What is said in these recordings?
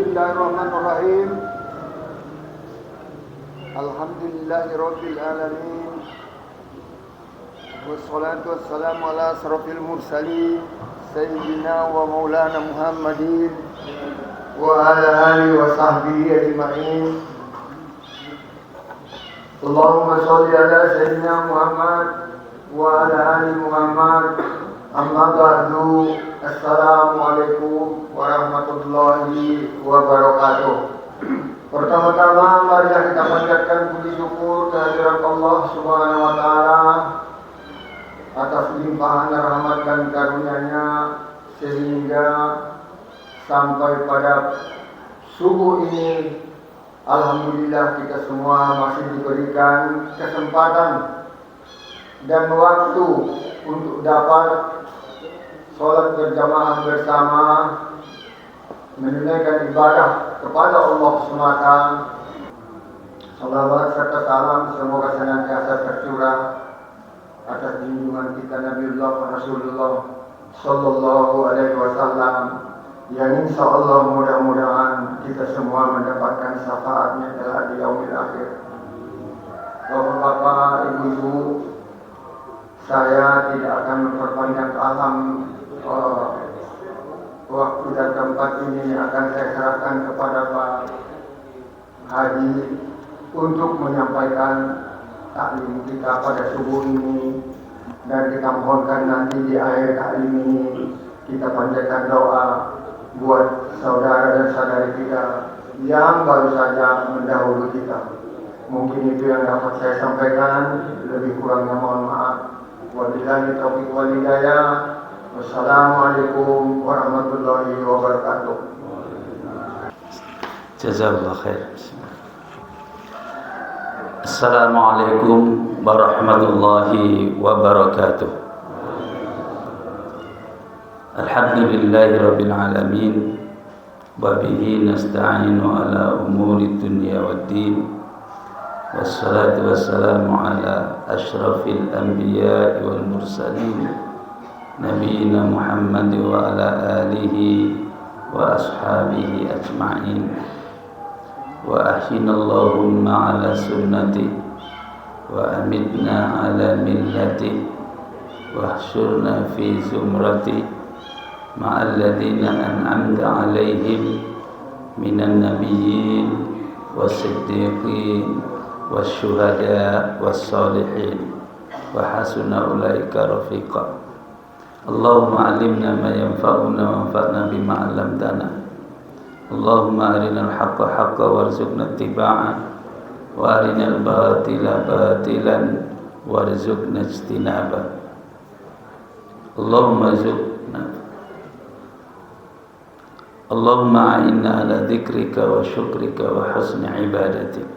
Bismillahirrahmanirrahim. Alhamdulillahirabbil alamin. Wassalatu wassalamu ala asrofil mursalin sayyidina wa maulana Muhammadin wa ala alihi wa sahbihi ajma'in. Allahumma sholli ala sayyidina Muhammad wa ala ali Muhammad. Amma ba'du. Assalamualaikum warahmatullahi wabarakatuh. Pertama-tama marilah kita panjatkan puji syukur kehadirat Allah Subhanahu wa taala atas limpahan rahmat dan karunia-Nya sehingga sampai pada subuh ini alhamdulillah kita semua masih diberikan kesempatan dan waktu untuk dapat sholat berjamaah bersama, menunaikan ibadah kepada Allah semata. Salawat serta salam semoga senantiasa tercurah atas junjungan kita Nabiullah Rasulullah Sallallahu Alaihi Wasallam, yang insya Allah mudah-mudahan kita semua mendapatkan syafaatnya kelak di yaumil akhir. Bapak-bapak, ibu-ibu, saya tidak akan memperpanjang kalam. Waktu dan tempat ini akan saya serahkan kepada Pak Haji untuk menyampaikan taklim kita pada subuh ini, dan kita mohonkan nanti di akhir taklim ini kita panjatkan doa buat saudara dan saudari kita yang baru saja mendahului kita. Mungkin itu yang dapat saya sampaikan, lebih kurangnya mohon maaf. Wabillahi taufiq wal hidayah. Wassalamualaikum warahmatullahi wabarakatuh. Jazakallah khair. Assalamualaikum warahmatullahi wabarakatuh. Alhamdulillahi rabbil alamin. Wa bihi nasta'inu ala umuri dunya waddin. Wassalatu wassalamu ala asyrafil anbiya'i wal mursalin Nabiina Muhammad wa ala alihi wa ashabihi ajma'in. Wa ahyina Allahumma ala sunnati wa amitna ala millati wa ahsyurna fi zumrati ma'alladhina an'amta alaihim minan nabiyyin was-siddiqin was-syuhada was-salihin wa hasuna ulaika rafiqa. Allahumma alimna ma yanfa'una wa anfa'na bima 'allamtana. Allahumma arinal haqqa haqqa warzuqna ittiba'ah wa arinal batila batilan warzuqna ijtinabah. Allahumma a'inna ala dzikrika wa syukrika wa husni ibadatik.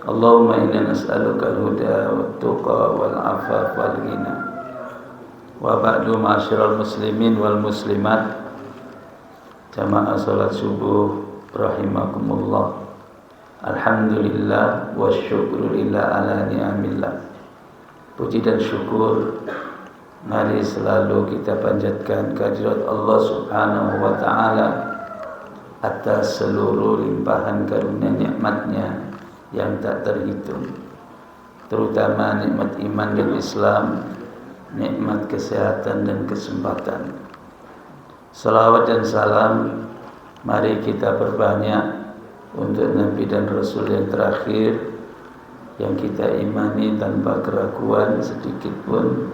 Allahumma inna nas'aluka al-huda wat-tuqa wal-'afaf wal-ghina. Wa ba'du, ma'asyiral muslimin wal muslimat, jamaah salat subuh rahimakumullah. Alhamdulillah wa syukru lillah ala ni'amillah. Puji dan syukur mari selalu kita panjatkan kehadirat Allah Subhanahu wa taala atas seluruh limpahan karunia nikmat-Nya yang tak terhitung, terutama nikmat iman dan Islam, nikmat kesehatan dan kesempatan. Salawat dan salam mari kita perbanyak untuk Nabi dan Rasul yang terakhir yang kita imani tanpa keraguan sedikit pun,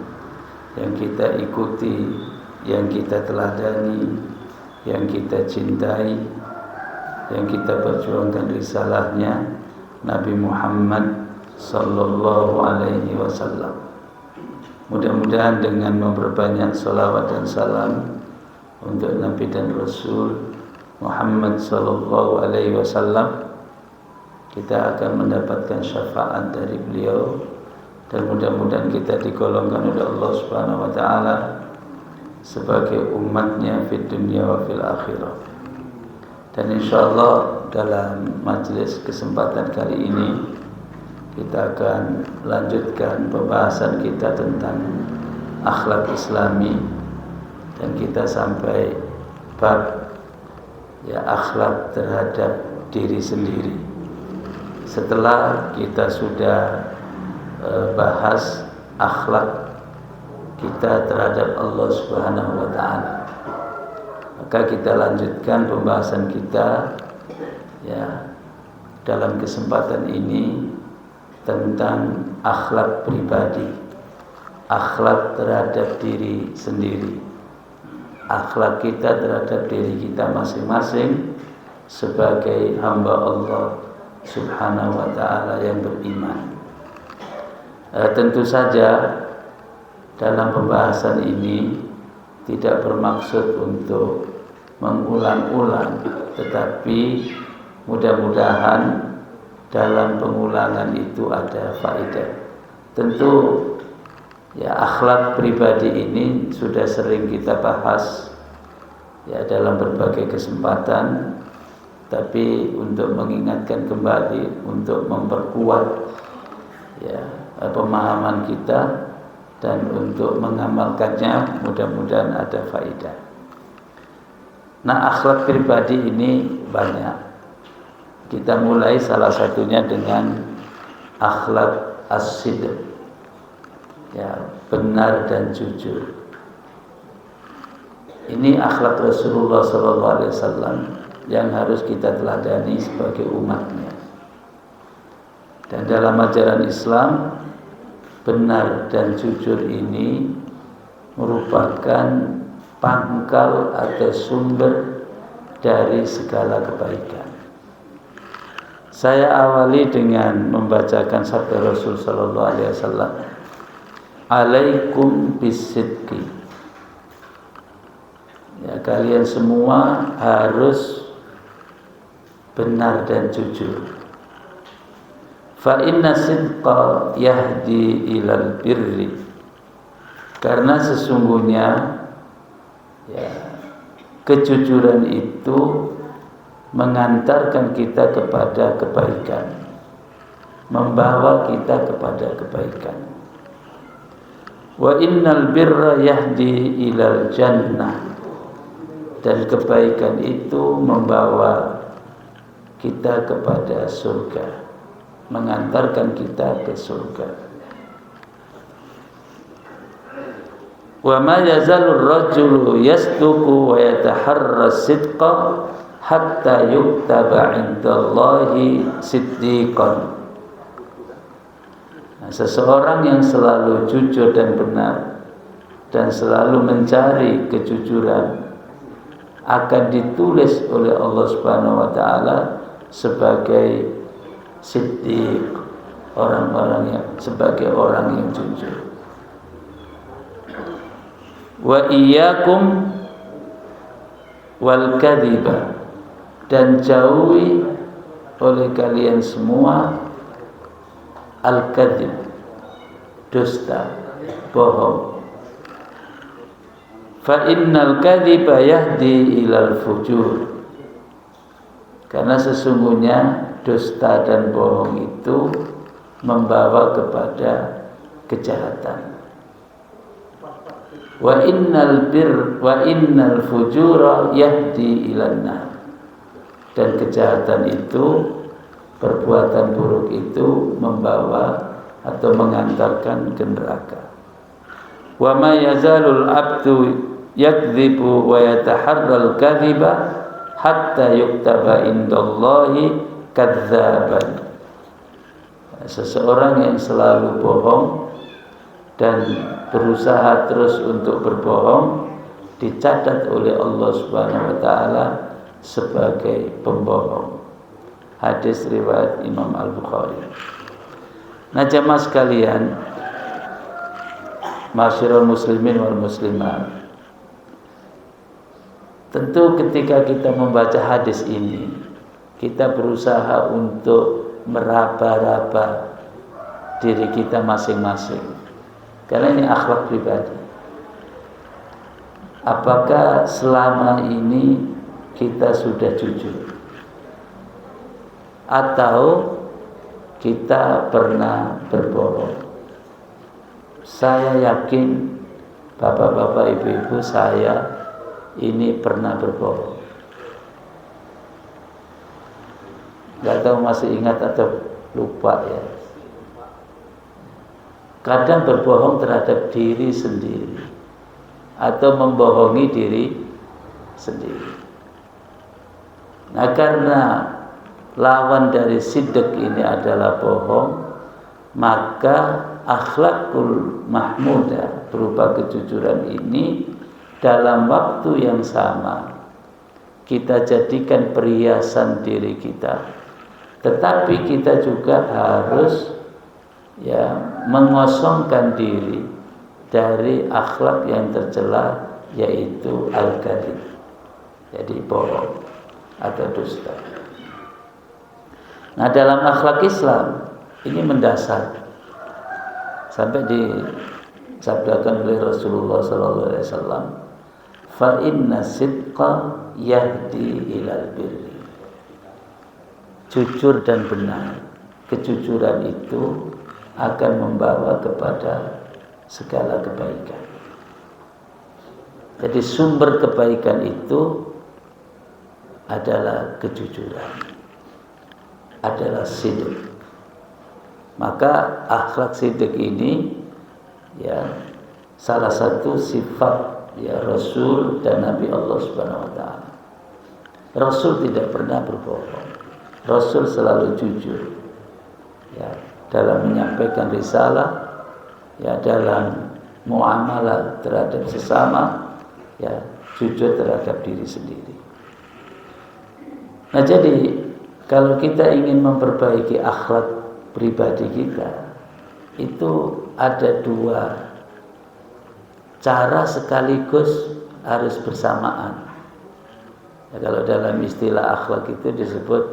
yang kita ikuti, yang kita teladani, yang kita cintai, yang kita perjuangkan risalahnya, Nabi Muhammad sallallahu alaihi wasallam. Mudah-mudahan dengan memperbanyak salawat dan salam untuk Nabi dan Rasul Muhammad sallallahu alaihi wasallam, kita akan mendapatkan syafaat dari beliau, dan mudah-mudahan kita digolongkan oleh Allah Subhanahu wa taala sebagai umatnya fid dunya wa fil akhirah. Dan insyaallah dalam majelis kesempatan kali ini kita akan lanjutkan pembahasan kita tentang akhlak Islami, dan kita sampai bab akhlak terhadap diri sendiri. Setelah kita sudah bahas akhlak kita terhadap Allah Subhanahu wa taala, maka kita lanjutkan pembahasan kita dalam kesempatan ini tentang akhlak pribadi, akhlak terhadap diri sendiri, akhlak kita terhadap diri kita masing-masing sebagai hamba Allah Subhanahu wa ta'ala yang beriman. Tentu saja dalam pembahasan ini tidak bermaksud untuk mengulang-ulang, tetapi mudah-mudahan dalam pengulangan itu ada faedah. Tentu akhlak pribadi ini sudah sering kita bahas dalam berbagai kesempatan, tapi untuk mengingatkan kembali, untuk memperkuat pemahaman kita dan untuk mengamalkannya, mudah-mudahan ada faedah. Nah, akhlak pribadi ini banyak. Kita mulai salah satunya dengan akhlak as-sidq, benar dan jujur. Ini akhlak Rasulullah SAW yang harus kita teladani sebagai umatnya. Dan dalam ajaran Islam, benar dan jujur ini merupakan pangkal atau sumber dari segala kebaikan. Saya awali dengan membacakan sabda Rasul sallallahu alaihi wasallam, "Alaikum bisidqi." Kalian semua harus benar dan jujur. Fa inna sidqa yahdi ilal birri. Karena sesungguhnya kejujuran itu mengantarkan kita kepada kebaikan, membawa kita kepada kebaikan. Wa innal birra yahdi ilal jannah, dan kebaikan itu membawa kita kepada surga, mengantarkan kita ke surga. Wa ma yazalur rajulu yasduqu wa yataharra sidqa hatta yuktaba indallahi siddiqan. Seseorang yang selalu jujur dan benar dan selalu mencari kejujuran akan ditulis oleh Allah Subhanahu wa taala sebagai siddiq, sebagai orang yang jujur. Wa iyyakum wal kadhiba, dan jauhi oleh kalian semua al-kadhib, dusta, bohong. Fa innal kadhiba yahdi ilal fujur, karena sesungguhnya dusta dan bohong itu membawa kepada kejahatan. Wa innal fujura yahdi ilan nar, dan kejahatan itu, perbuatan buruk itu membawa atau mengantarkan ke neraka. Wa ma yazalul abdu yakdzibu wa yataharral kadhiba hatta yuktaba indallahi kadzaban, seseorang yang selalu bohong dan berusaha terus untuk berbohong dicatat oleh Allah Subhanahu wa taala sebagai pembohong. Hadis riwayat Imam Al-Bukhari. Nah, jamaah sekalian, masyarul muslimin wal muslimat, tentu ketika kita membaca hadis ini, kita berusaha untuk meraba-raba diri kita masing-masing. Karena ini akhlak pribadi. Apakah selama ini kita sudah jujur? Atau kita pernah berbohong? Saya yakin bapak-bapak, ibu-ibu, saya ini pernah berbohong. Gak tahu masih ingat atau lupa ya. Kadang berbohong terhadap diri sendiri atau membohongi diri sendiri. Nah, karena lawan dari sidq ini adalah bohong, maka akhlakul mahmudah berupa kejujuran ini dalam waktu yang sama kita jadikan perhiasan diri kita, tetapi kita juga harus mengosongkan diri dari akhlak yang tercela, yaitu al-kadzib, jadi bohong atau dusta. Nah, dalam akhlak Islam ini mendasar, sampai disabdakan oleh Rasulullah SAW, fa inna sidqa yahdi ilal birri. Jujur dan benar, kejujuran itu akan membawa kepada segala kebaikan. Jadi sumber kebaikan itu adalah kejujuran, adalah sidq. Maka akhlak sidq ini salah satu sifat Rasul dan Nabi Allah Subhanahu wa taala. Rasul tidak pernah berbohong. Rasul selalu jujur dalam menyampaikan risalah, dalam muamalah terhadap sesama, jujur terhadap diri sendiri. Nah, jadi kalau kita ingin memperbaiki akhlak pribadi kita, itu ada dua cara sekaligus harus bersamaan. Kalau dalam istilah akhlak itu disebut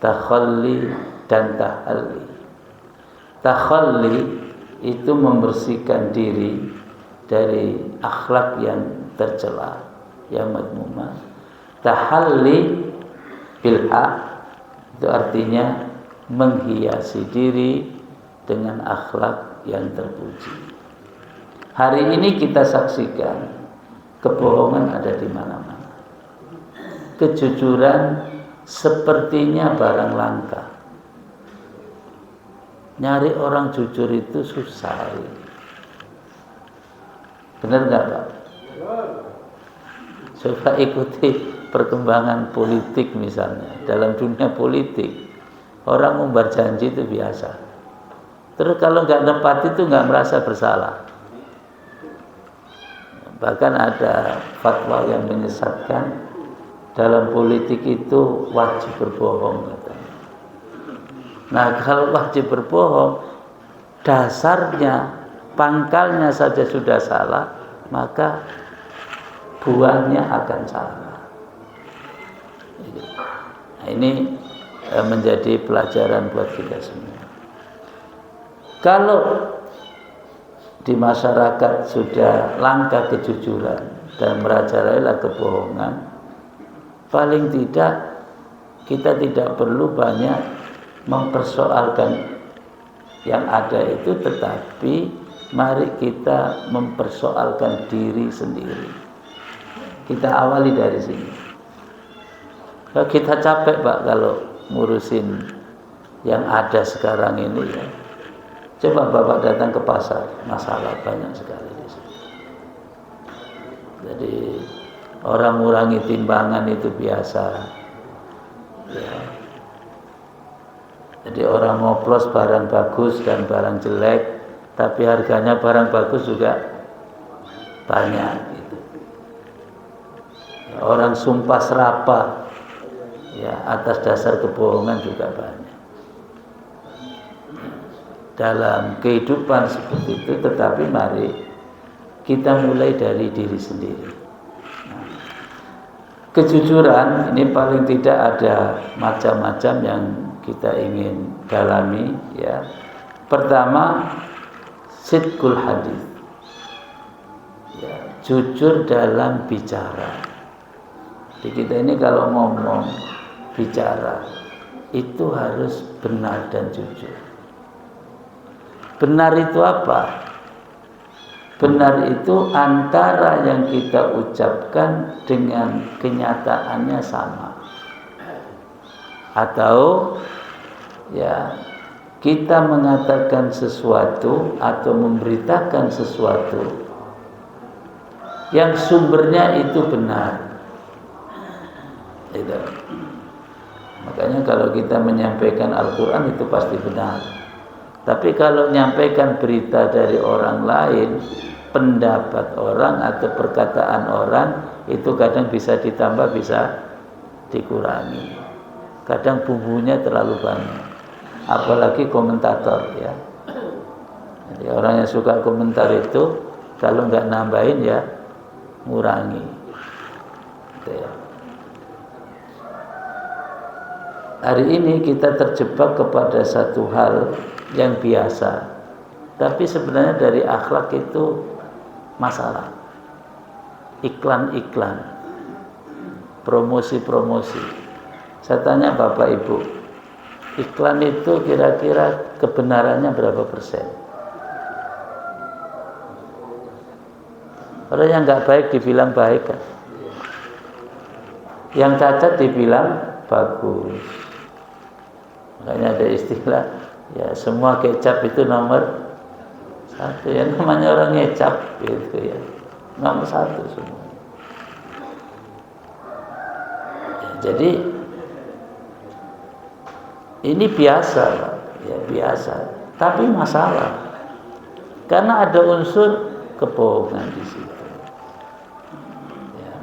takhalli dan tahalli. Takhalli itu membersihkan diri dari akhlak yang tercela, yang madmumah. Tahalli bil haq itu artinya menghiasi diri dengan akhlak yang terpuji. Hari ini kita saksikan kebohongan ada di mana-mana. Kejujuran sepertinya barang langka. Nyari orang jujur itu susah. Benar nggak, Pak? Coba ikuti perkembangan politik misalnya. Dalam dunia politik, orang umbar janji itu biasa. Terus kalau nggak nepat itu nggak merasa bersalah. Bahkan ada fatwa yang menyesatkan dalam politik itu wajib berbohong katanya. Nah, kalau wajib berbohong, dasarnya, pangkalnya saja sudah salah, maka buahnya akan salah. Nah, ini menjadi pelajaran buat kita semua. Kalau di masyarakat sudah langka kejujuran dan merajalela kebohongan, paling tidak kita tidak perlu banyak mempersoalkan yang ada itu, tetapi mari kita mempersoalkan diri sendiri. Kita awali dari sini. Kalau kita capek, Pak, kalau ngurusin yang ada sekarang ini ya. Coba Bapak datang ke pasar, masalah banyak sekali di sini. Jadi orang mengurangi timbangan itu biasa. Ya. Jadi orang ngoplos barang bagus dan barang jelek, tapi harganya barang bagus juga banyak gitu. Orang sumpah serapah ya atas dasar kebohongan juga banyak. Dalam kehidupan seperti itu, tetapi mari kita mulai dari diri sendiri. Nah, kejujuran ini paling tidak ada macam-macam yang kita ingin dalami ya. Pertama, sidqul hadis. Ya, jujur dalam bicara. Jadi kita ini kalau ngomong, bicara itu harus benar dan jujur. Benar itu apa? Benar itu antara yang kita ucapkan dengan kenyataannya sama. Atau ya kita mengatakan sesuatu atau memberitakan sesuatu yang sumbernya itu benar. Itu. Makanya kalau kita menyampaikan Al-Quran itu pasti benar. Tapi kalau menyampaikan berita dari orang lain, pendapat orang atau perkataan orang, itu kadang bisa ditambah, bisa dikurangi. Kadang bumbunya terlalu banyak. Apalagi komentator ya. Jadi orang yang suka komentar itu kalau nggak nambahin ya ngurangi. Gitu ya. Hari ini kita terjebak kepada satu hal yang biasa, tapi sebenarnya dari akhlak itu masalah. Iklan-iklan, promosi-promosi. Saya tanya Bapak Ibu, iklan itu kira-kira kebenarannya berapa persen? Orang yang nggak baik dibilang baik kan? Yang cacat dibilang bagus. Makanya ada istilah ya semua kecap itu nomor 1 ya, namanya orang ngecap gitu ya, nomor 1 semua ya, jadi ini biasa ya, biasa, tapi masalah karena ada unsur kebohongan di situ ya.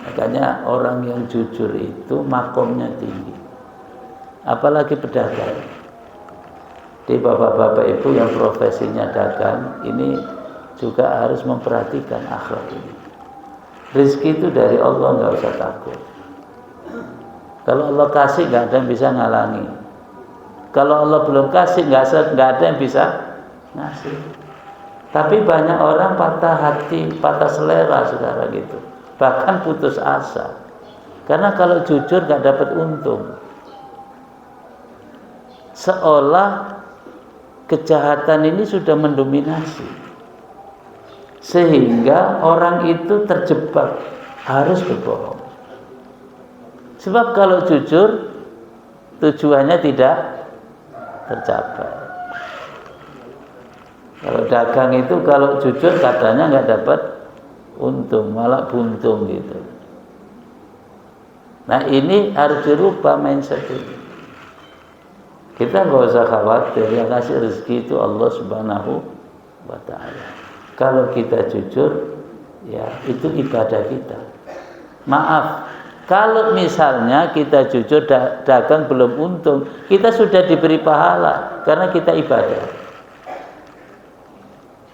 Makanya orang yang jujur itu makomnya tinggi, apalagi pedagang. Jadi bapak-bapak ibu yang profesinya dagang ini juga harus memperhatikan akhlak ini. Rezeki itu dari Allah, nggak usah takut. Kalau Allah kasih nggak ada yang bisa ngalangi. Kalau Allah belum kasih nggak ada yang bisa ngasih. Tapi banyak orang patah hati, patah selera sekarang gitu. Bahkan putus asa. Karena kalau jujur nggak dapat untung. Seolah kejahatan ini sudah mendominasi, sehingga orang itu terjebak harus berbohong. Sebab kalau jujur tujuannya tidak tercapai. Kalau dagang itu kalau jujur katanya nggak dapat untung, malah buntung gitu. Nah ini harus dirubah mindset ini. Kita nggak usah khawatir, yang kasih rezeki itu Allah Subhanahu wa Ta'ala. Kalau kita jujur, ya itu ibadah kita. Maaf, kalau misalnya kita jujur dagang belum untung, kita sudah diberi pahala karena kita ibadah.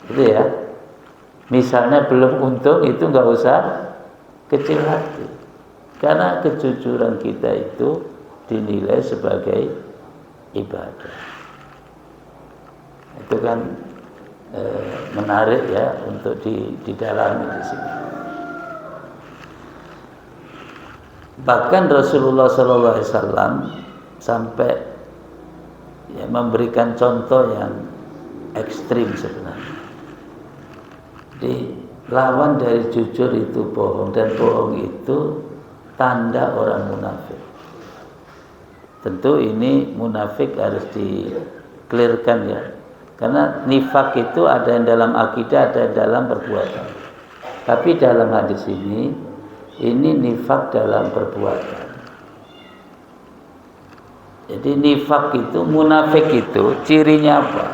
Gitu ya. Misalnya belum untung itu nggak usah kecil hati, karena kejujuran kita itu dinilai sebagai ibadah. Itu kan menarik ya untuk didalami di sini. Bahkan Rasulullah SAW sampai ya, memberikan contoh yang ekstrim sebenarnya. Jadi lawan dari jujur itu bohong, dan bohong itu tanda orang munafik. Tentu ini munafik harus di-clearkan ya. Karena nifak itu ada yang dalam akidah, ada yang dalam perbuatan. Tapi dalam hadis ini nifak dalam perbuatan. Jadi nifak itu, munafik itu cirinya apa?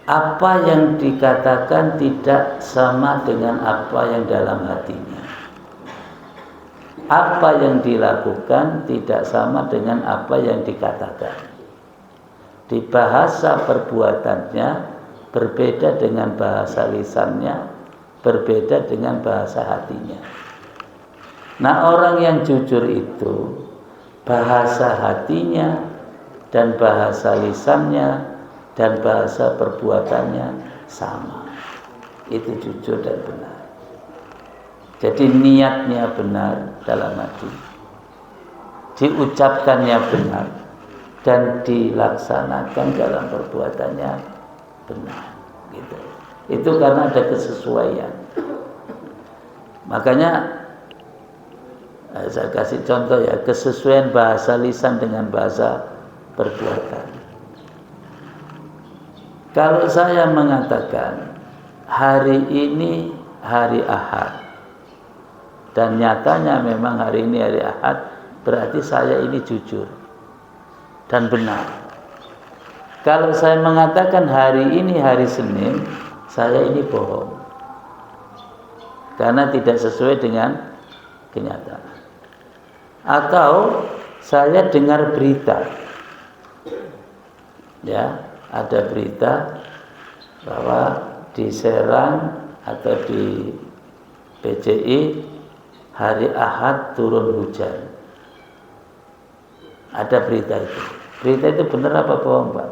Apa yang dikatakan tidak sama dengan apa yang dalam hatinya. Apa yang dilakukan tidak sama dengan apa yang dikatakan. Di bahasa perbuatannya berbeda dengan bahasa lisannya, berbeda dengan bahasa hatinya. Nah, orang yang jujur itu bahasa hatinya dan bahasa lisannya dan bahasa perbuatannya sama. Itu jujur dan benar. Jadi niatnya benar dalam hati, diucapkannya benar, dan dilaksanakan dalam perbuatannya benar. Gitu. Itu karena ada kesesuaian. Makanya saya kasih contoh ya, kesesuaian bahasa lisan dengan bahasa perbuatan. Kalau saya mengatakan hari ini hari Ahad dan nyatanya memang hari ini hari Ahad, berarti saya ini jujur dan benar. Kalau saya mengatakan hari ini hari Senin, saya ini bohong karena tidak sesuai dengan kenyataan. Atau saya dengar berita, ya, ada berita bahwa di Serang atau di PCI hari Ahad turun hujan. Ada berita itu. Berita itu benar apa bohong, Pak?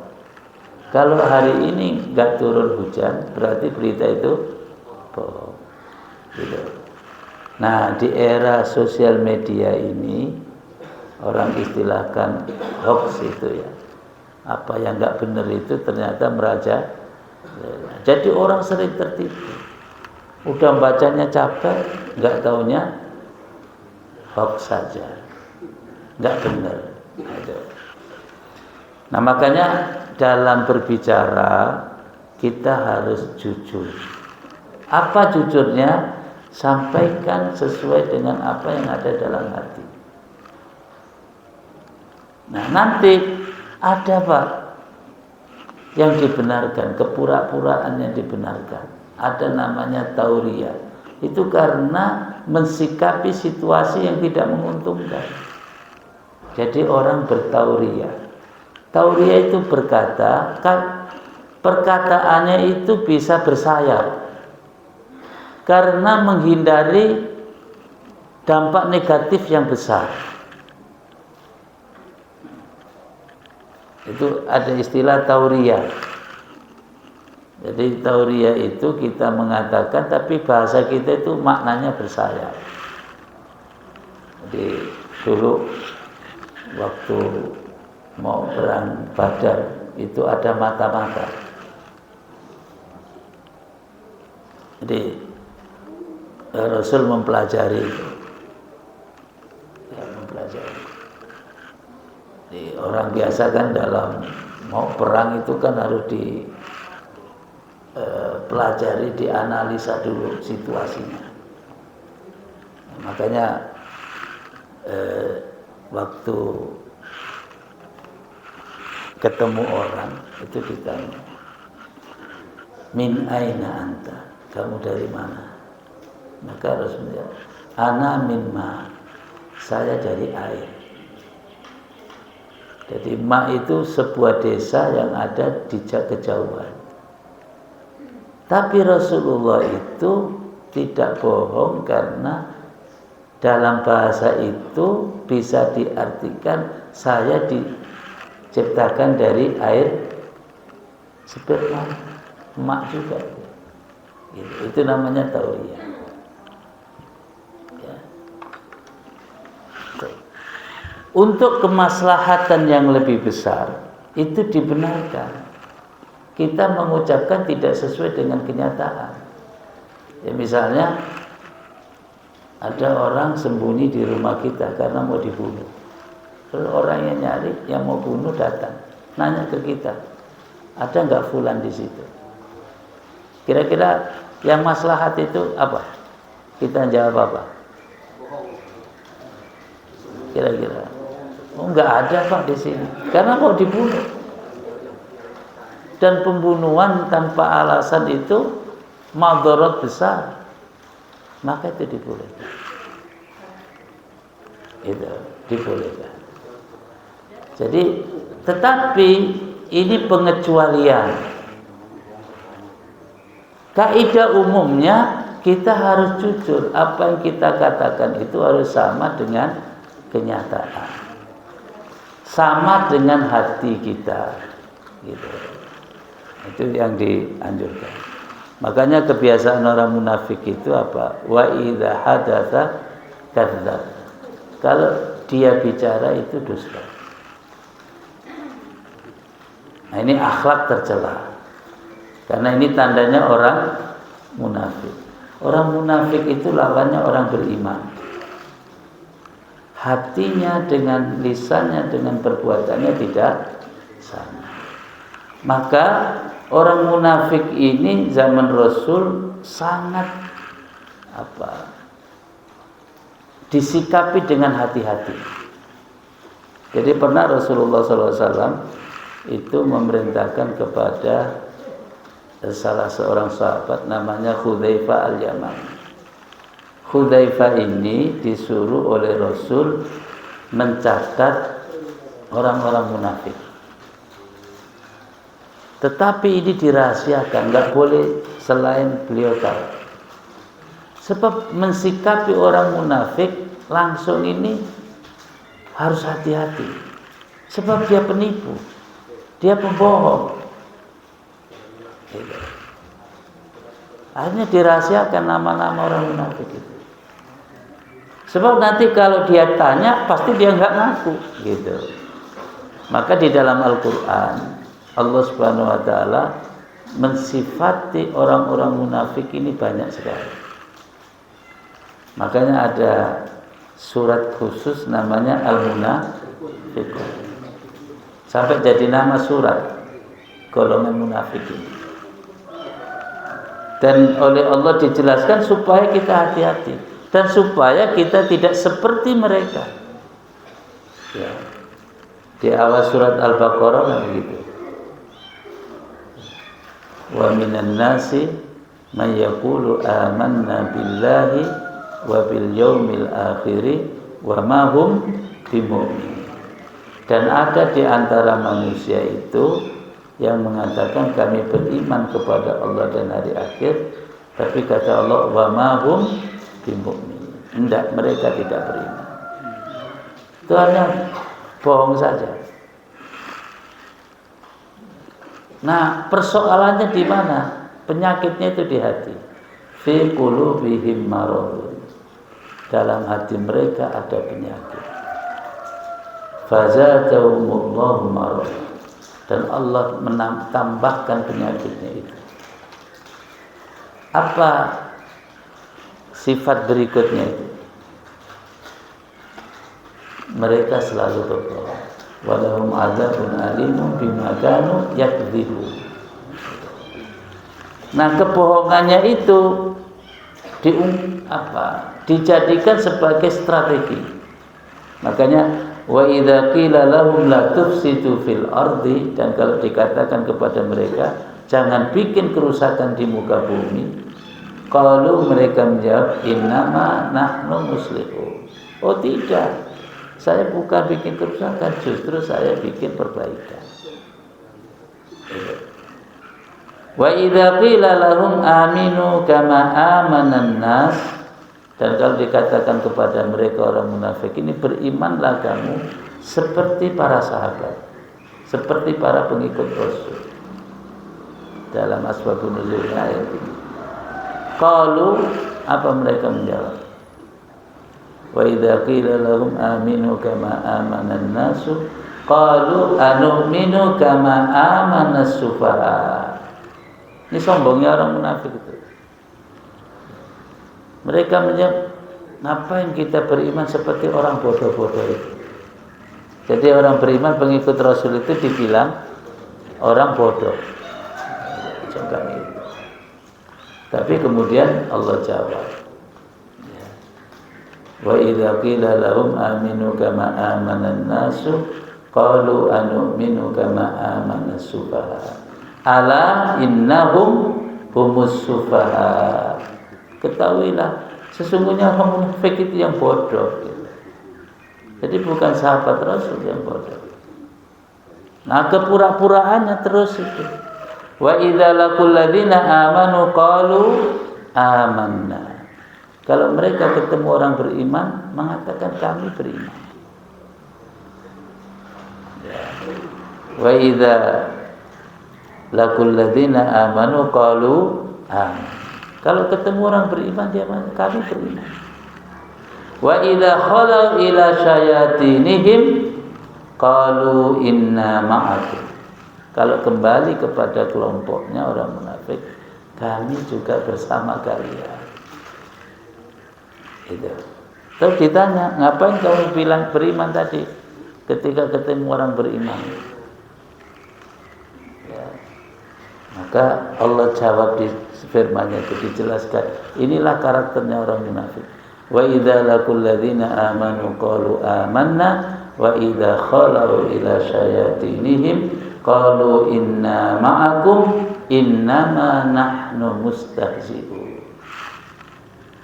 Kalau hari ini nggak turun hujan, berarti berita itu bohong. Gitu. Nah, di era sosial media ini orang istilahkan hoax itu ya. Apa yang nggak benar itu ternyata meraja. Jadi orang sering tertipu. Udah bacanya capek, nggak taunya hoax saja, nggak benar. Nah, makanya dalam berbicara kita harus jujur. Apa jujurnya? Sampaikan sesuai dengan apa yang ada dalam hati. Nah, nanti ada Pak yang dibenarkan, kepura-puraan yang dibenarkan. Ada namanya tauriyah. Itu karena mensikapi situasi yang tidak menguntungkan. Jadi orang bertauriyah. Tauriyah itu berkata, perkataannya itu bisa bersayap. Karena menghindari dampak negatif yang besar. Itu ada istilah tauriyah. Jadi tauriyah itu kita mengatakan, tapi bahasa kita itu maknanya bersayap. Jadi dulu waktu mau perang Badar itu ada mata-mata. Jadi Rasul mempelajari itu. Ya, mempelajari. Jadi, orang biasa kan dalam mau perang itu kan harus dipelajari, dianalisa dulu situasinya. Nah, makanya waktu ketemu orang itu ditanya, min aina anta, kamu dari mana? Maka Rasulullah, ana min ma, saya dari air. Jadi ma itu sebuah desa yang ada di kejauhan. Tapi Rasulullah itu tidak bohong karena dalam bahasa itu bisa diartikan saya diciptakan dari air sperma, mak juga. Itu namanya tauriyah. Untuk kemaslahatan yang lebih besar itu dibenarkan. Kita mengucapkan tidak sesuai dengan kenyataan. Ya, misalnya ada orang sembunyi di rumah kita karena mau dibunuh. Terus orang yang nyari, yang mau bunuh datang, nanya ke kita, ada nggak fulan di situ? Kira-kira yang maslahat itu apa? Kita jawab apa? Kira-kira Oh, enggak ada Pak di sini. Karena mau dibunuh. Dan pembunuhan tanpa alasan itu madarat besar. Maka itu dibolehkan. Itu dibolehkan. Jadi, tetapi ini pengecualian. Kaidah umumnya kita harus jujur. Apa yang kita katakan itu harus sama dengan kenyataan, sama dengan hati kita, gitu. Itu yang dianjurkan. Makanya kebiasaan orang munafik itu apa? Wa idza hadatsa kadzdzab. Kalau dia bicara itu dusta. Nah, ini akhlak tercela. Karena ini tandanya orang munafik. Orang munafik itu lawannya orang beriman. Hatinya dengan lisannya dengan perbuatannya tidak sama. Maka orang munafik ini zaman Rasul sangat disikapi dengan hati-hati. Jadi pernah Rasulullah SAW itu memerintahkan kepada salah seorang sahabat namanya Hudzaifah al-Yamani. Hudzaifah ini disuruh oleh Rasul mencatat orang-orang munafik. Tetapi ini dirahasiakan, enggak boleh selain beliau tahu. Sebab mensikapi orang munafik langsung ini harus hati-hati. Sebab dia penipu, dia pembohong. Akhirnya dirahasiakan nama-nama orang munafik itu. Sebab nanti kalau dia tanya pasti dia enggak ngaku, gitu. Maka di dalam Al-Qur'an Allah Subhanahu wa taala mensifati orang-orang munafik ini banyak sekali. Makanya ada surat khusus namanya Al-Munafiqun. Sampai jadi nama surat golongan munafik ini. Dan oleh Allah dijelaskan supaya kita hati-hati dan supaya kita tidak seperti mereka. Ya. Di awal surat Al-Baqarah kan begitu. Wa minan nasi may yaqulu amanna billahi wa bil yaumil akhir wa ma hum bimumin. Dan ada di antara manusia itu yang mengatakan kami beriman kepada Allah dan hari akhir, tapi kata Allah wa ma hum bimumin. Tidak, mereka tidak beriman. Itu hanya bohong saja. Nah, persoalannya di mana? Penyakitnya itu di hati. Fi qulubihim maradun. Dalam hati mereka ada penyakit. Fazadahumullahu maradun. Dan Allah menambahkan penyakitnya itu. Apa sifat berikutnya itu? Mereka selalu berbohong. Walahum adzabun alimun bima kanu yakdzibun. Nah, kebohongannya itu dijadikan sebagai strategi. Makanya wa idza qila lahum la tufsidu fil ardi, dan kalau dikatakan kepada mereka jangan bikin kerusakan di muka bumi, qalu, mereka menjawab innama nahnu muslihun. Oh tidak, saya bukan bikin kerusakan, justru saya bikin perbaikan. Wa idza qila lahum aminu kama amanan nas, dan kalau dikatakan kepada mereka orang munafik ini, berimanlah kamu seperti para sahabat, seperti para pengikut Rasul. Dalam asbabun nuzul ayat ini. Qalu, apa mereka menjawab? Wa idza qila lahum aminu kama amanan nasu qalu anu'minu kama amanas sufaha. Ini sombongnya orang munafik itu. Mereka menjawab, ngapain kita beriman seperti orang bodoh-bodoh itu? Jadi orang beriman pengikut Rasul itu dibilang orang bodoh. Jangan itu. Tapi kemudian Allah jawab, Wa idza qila lahum aminu kama amanan nasu qalu anu'minu kama amanas sufaha. Ala innahum humus sufaha. Ketahuilah sesungguhnya orang munafik itu yang bodoh. Jadi bukan sahabat Rasul yang bodoh. Nah, kepura-puraannya terus itu. Wa idza laqul ladzina amanu qalu amanna. Kalau mereka ketemu orang beriman, mengatakan kami beriman. Ya. Wa idza laqul ladzina amanu qalu amanna. Kalau ketemu orang beriman dia mengatakan kami beriman. Wa idza khalau ila syayatinihim qalu inna ma'akum. Kalau kembali kepada kelompoknya orang munafik, kami juga bersama kalian. Itu. Terus ditanya, ngapain kamu bilang beriman tadi ketika ketemu orang beriman? Ya. Maka Allah jawab di firman-Nya itu dijelaskan, inilah karakternya orang munafik. Wa idza laqul ladzina amanu qalu amanna wa idza khalau ila syayatinihim qalu inna ma'akum innama nahnu mustahzi'un.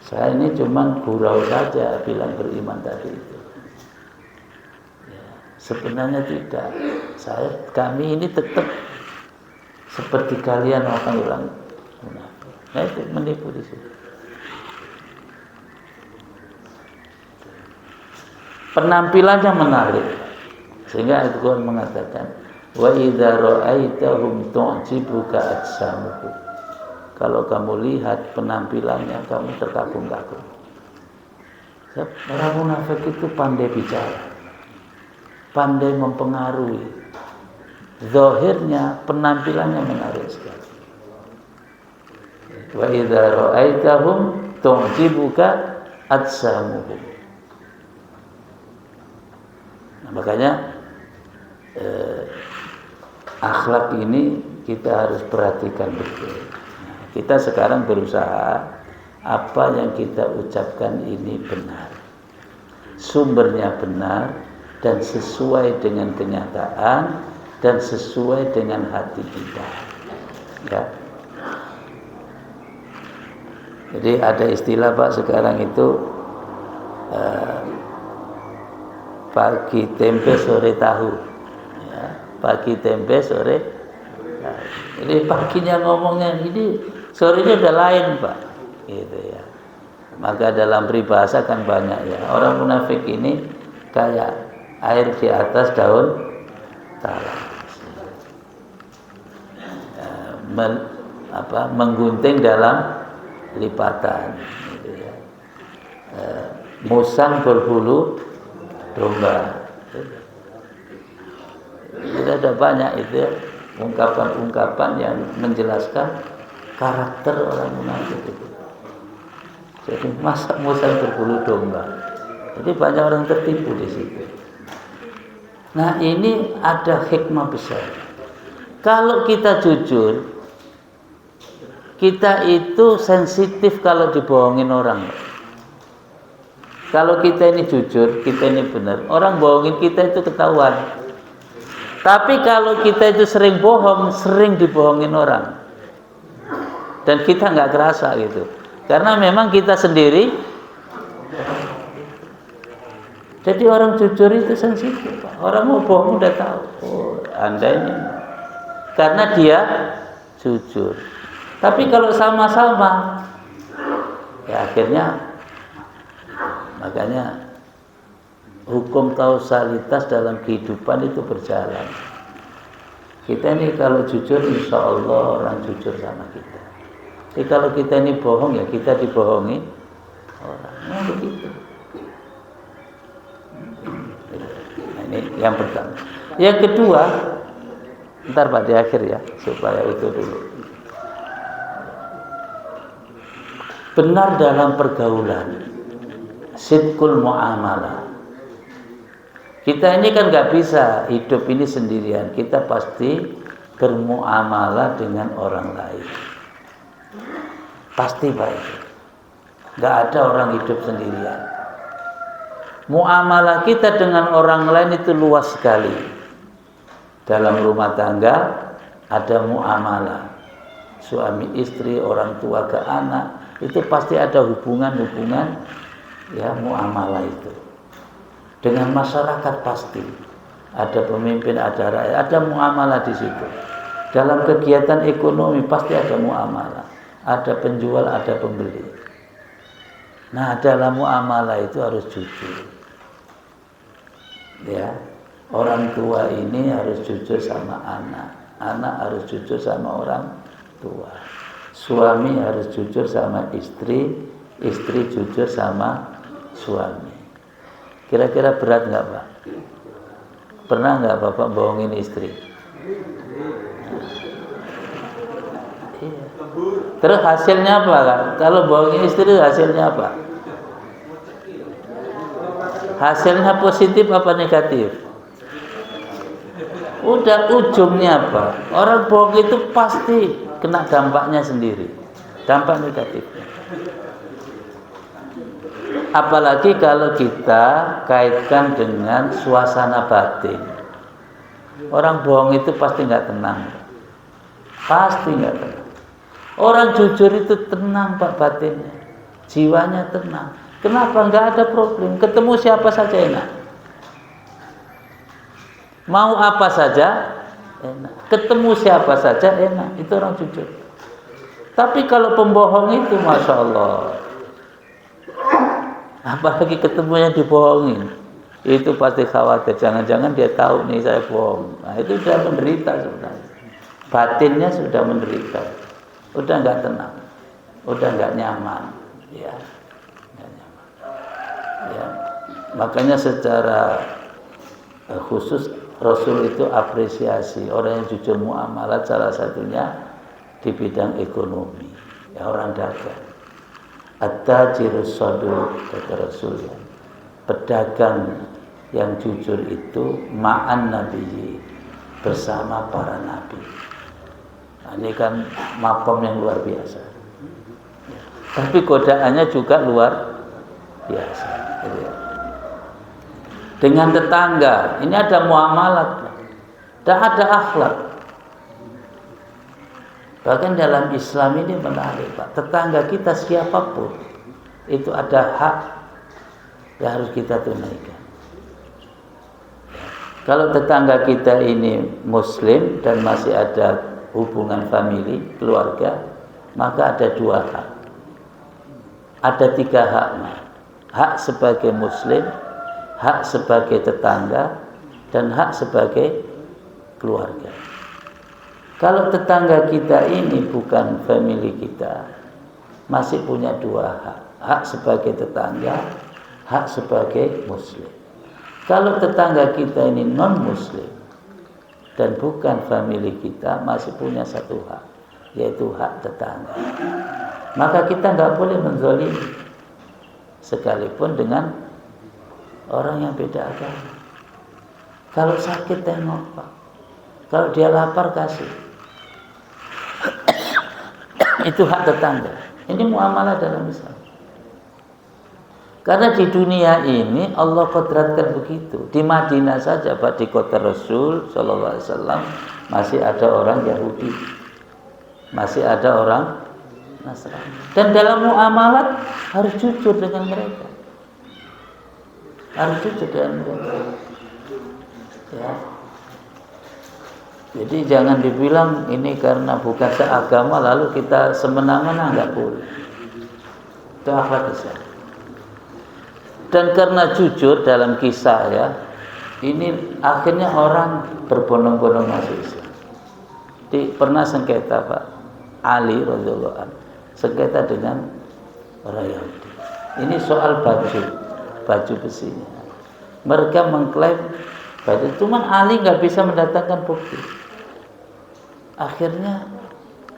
Saya ini cuma gurau saja bilang beriman tadi itu. Ya, sebenarnya tidak. Kami ini tetap seperti kalian orang munafik. Nah, itu menipu di situ. Penampilannya menarik, sehingga Al-Quran mengatakan wa idza ra'aitahum tu'jibuka ajsamuhum. Kalau kamu lihat penampilannya kamu terkagum-kagum. Orang munafik itu pandai bicara, pandai mempengaruhi. Zahirnya penampilannya menarik sekali. Wa idza ra'aitahum tu'jibuka ajsamuhum. Makanya akhlak ini kita harus perhatikan betul. Nah, kita sekarang berusaha apa yang kita ucapkan ini benar, sumbernya benar dan sesuai dengan kenyataan dan sesuai dengan hati kita. Ya. Jadi ada istilah Pak sekarang itu pagi tempe sore tahu, ya, pagi tempe sore tahu. Jadi paginya ngomongnya ini, sorenya udah lain Pak, gitu ya. Maka dalam peribahasa kan banyak ya, orang munafik ini kayak air di atas daun talas, menggunting dalam lipatan, gitu ya. Musang berbulu domba. Jadi ada banyak itu ungkapan-ungkapan yang menjelaskan karakter orang munafik itu. Jadi masa musang berbulu domba. Jadi banyak orang tertipu di situ. Nah, ini ada hikmah besar. Kalau kita jujur, kita itu sensitif kalau dibohongin orang. Kalau kita ini jujur, kita ini benar, orang bohongin kita itu ketahuan. Tapi kalau kita itu sering bohong, sering dibohongin orang, dan kita nggak kerasa gitu, karena memang kita sendiri. Jadi orang jujur itu sensitif. Orang mau bohong udah tahu. Oh, Anda ini, karena dia jujur. Tapi kalau sama-sama, ya akhirnya. Makanya hukum kausalitas dalam kehidupan itu berjalan. Kita ini kalau jujur, insya Allah orang jujur sama kita. Jadi kalau kita ini bohong, ya kita dibohongi orang. Nah, begitu. Nah, ini yang pertama. Yang kedua, ntar Pak di akhir ya, supaya itu dulu. Benar dalam pergaulan. Sidqul muamalah. Kita ini kan nggak bisa hidup ini sendirian. Kita pasti bermuamalah dengan orang lain. Pasti Pak itu. Nggak ada orang hidup sendirian. Muamalah kita dengan orang lain itu luas sekali. Dalam rumah tangga ada muamalah. Suami istri, orang tua ke anak, itu pasti ada hubungan-hubungan ya, muamalah itu. Dengan masyarakat pasti ada pemimpin, ada rakyat, ada muamalah di situ. Dalam kegiatan ekonomi pasti ada muamalah. Ada penjual, ada pembeli. Nah, dalam muamalah itu harus jujur. Ya, orang tua ini harus jujur sama anak, anak harus jujur sama orang tua, suami harus jujur sama istri, istri jujur sama suami. Kira-kira berat nggak, Pak? Pernah nggak Bapak bohongin istri? Iya. Terus hasilnya apa, kan? Kalau bohongin istri hasilnya apa? Hasilnya positif apa negatif? Udah ujungnya apa? Orang bohong itu pasti kena dampaknya sendiri, dampak negatifnya. Apalagi kalau kita kaitkan dengan suasana batin. Orang bohong itu pasti nggak tenang, pasti nggak tenang. Orang jujur itu tenang Pak batinnya, jiwanya tenang. Kenapa? Nggak ada problem. Ketemu siapa saja enak. Mau apa saja enak. Ketemu siapa saja enak. Itu orang jujur. Tapi kalau pembohong itu, Masya Allah, apalagi ketemunya dibohongin, itu pasti khawatir. Jangan-jangan dia tahu nih saya bohong. Nah, itu sudah menderita sebenarnya. Batinnya sudah menderita. Udah nggak tenang. Udah nggak nyaman. Ya. Ya, makanya secara khusus Rasul itu apresiasi orang yang jujur muamalah, salah satunya di bidang ekonomi, ya, orang dagang. At-tajirus shaduq, kata Rasul, ya. Pedagang yang jujur itu ma'an nabiyyi, bersama para nabi. Nah, ini kan makom yang luar biasa. Tapi godaannya juga luar biasa. Dengan tetangga, ini ada muamalat dan ada akhlak. Bahkan dalam Islam ini menarik, Pak. Tetangga kita siapapun itu ada hak yang harus kita tunaikan. Kalau tetangga kita ini Muslim dan masih ada hubungan famili, keluarga, maka ada 2 hak. Ada 3 hak, hak sebagai Muslim, hak sebagai tetangga, dan hak sebagai keluarga. Kalau tetangga kita ini bukan family kita, masih punya 2 hak. Hak sebagai tetangga, hak sebagai Muslim. Kalau tetangga kita ini non-Muslim dan bukan family kita, masih punya 1 hak, yaitu hak tetangga. Maka kita nggak boleh menzalimi, sekalipun dengan orang yang beda agama. Kalau sakit tengok, Pak. Kalau dia lapar kasih. Itu hak tetangga. Ini muamalah dalam Islam. Karena di dunia ini Allah kodratkan begitu. Di Madinah saja, Pak, di kota Rasul sallallahu alaihi wasallam, masih ada orang Yahudi, masih ada orang Nasrani. Dan dalam muamalat harus jujur dengan mereka. Harus jujur dengan mereka. Ya. Jadi jangan dibilang ini karena bukan seagama lalu kita semena-mena, enggak boleh. Itu akhlak Islam. Dan karena jujur dalam kisah, ya, ini akhirnya orang berbondong-bondong masuk Islam. Pernah sengketa, Pak, Ali radhiyallahu anhu sengketa dengan orang Yahudi. Ini soal baju besinya. Mereka mengklaim baju, cuman Ali nggak bisa mendatangkan bukti. Akhirnya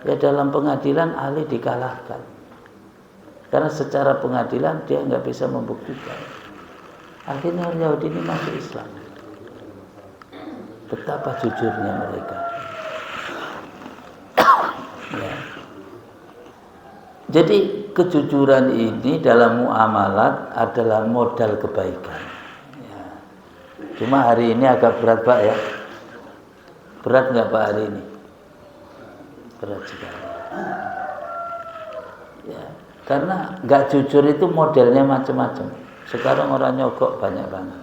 ya dalam pengadilan Ali dikalahkan. Karena secara pengadilan dia nggak bisa membuktikan. Akhirnya orang Yahudi ini masuk Islam. Betapa jujurnya mereka. Ya. Jadi kejujuran ini dalam muamalat adalah modal kebaikan. Cuma hari ini agak berat Pak ya. Berat nggak Pak hari ini? Berat sekali. Ya, karena nggak jujur itu modelnya macam-macam. Sekarang orang nyogok banyak banget.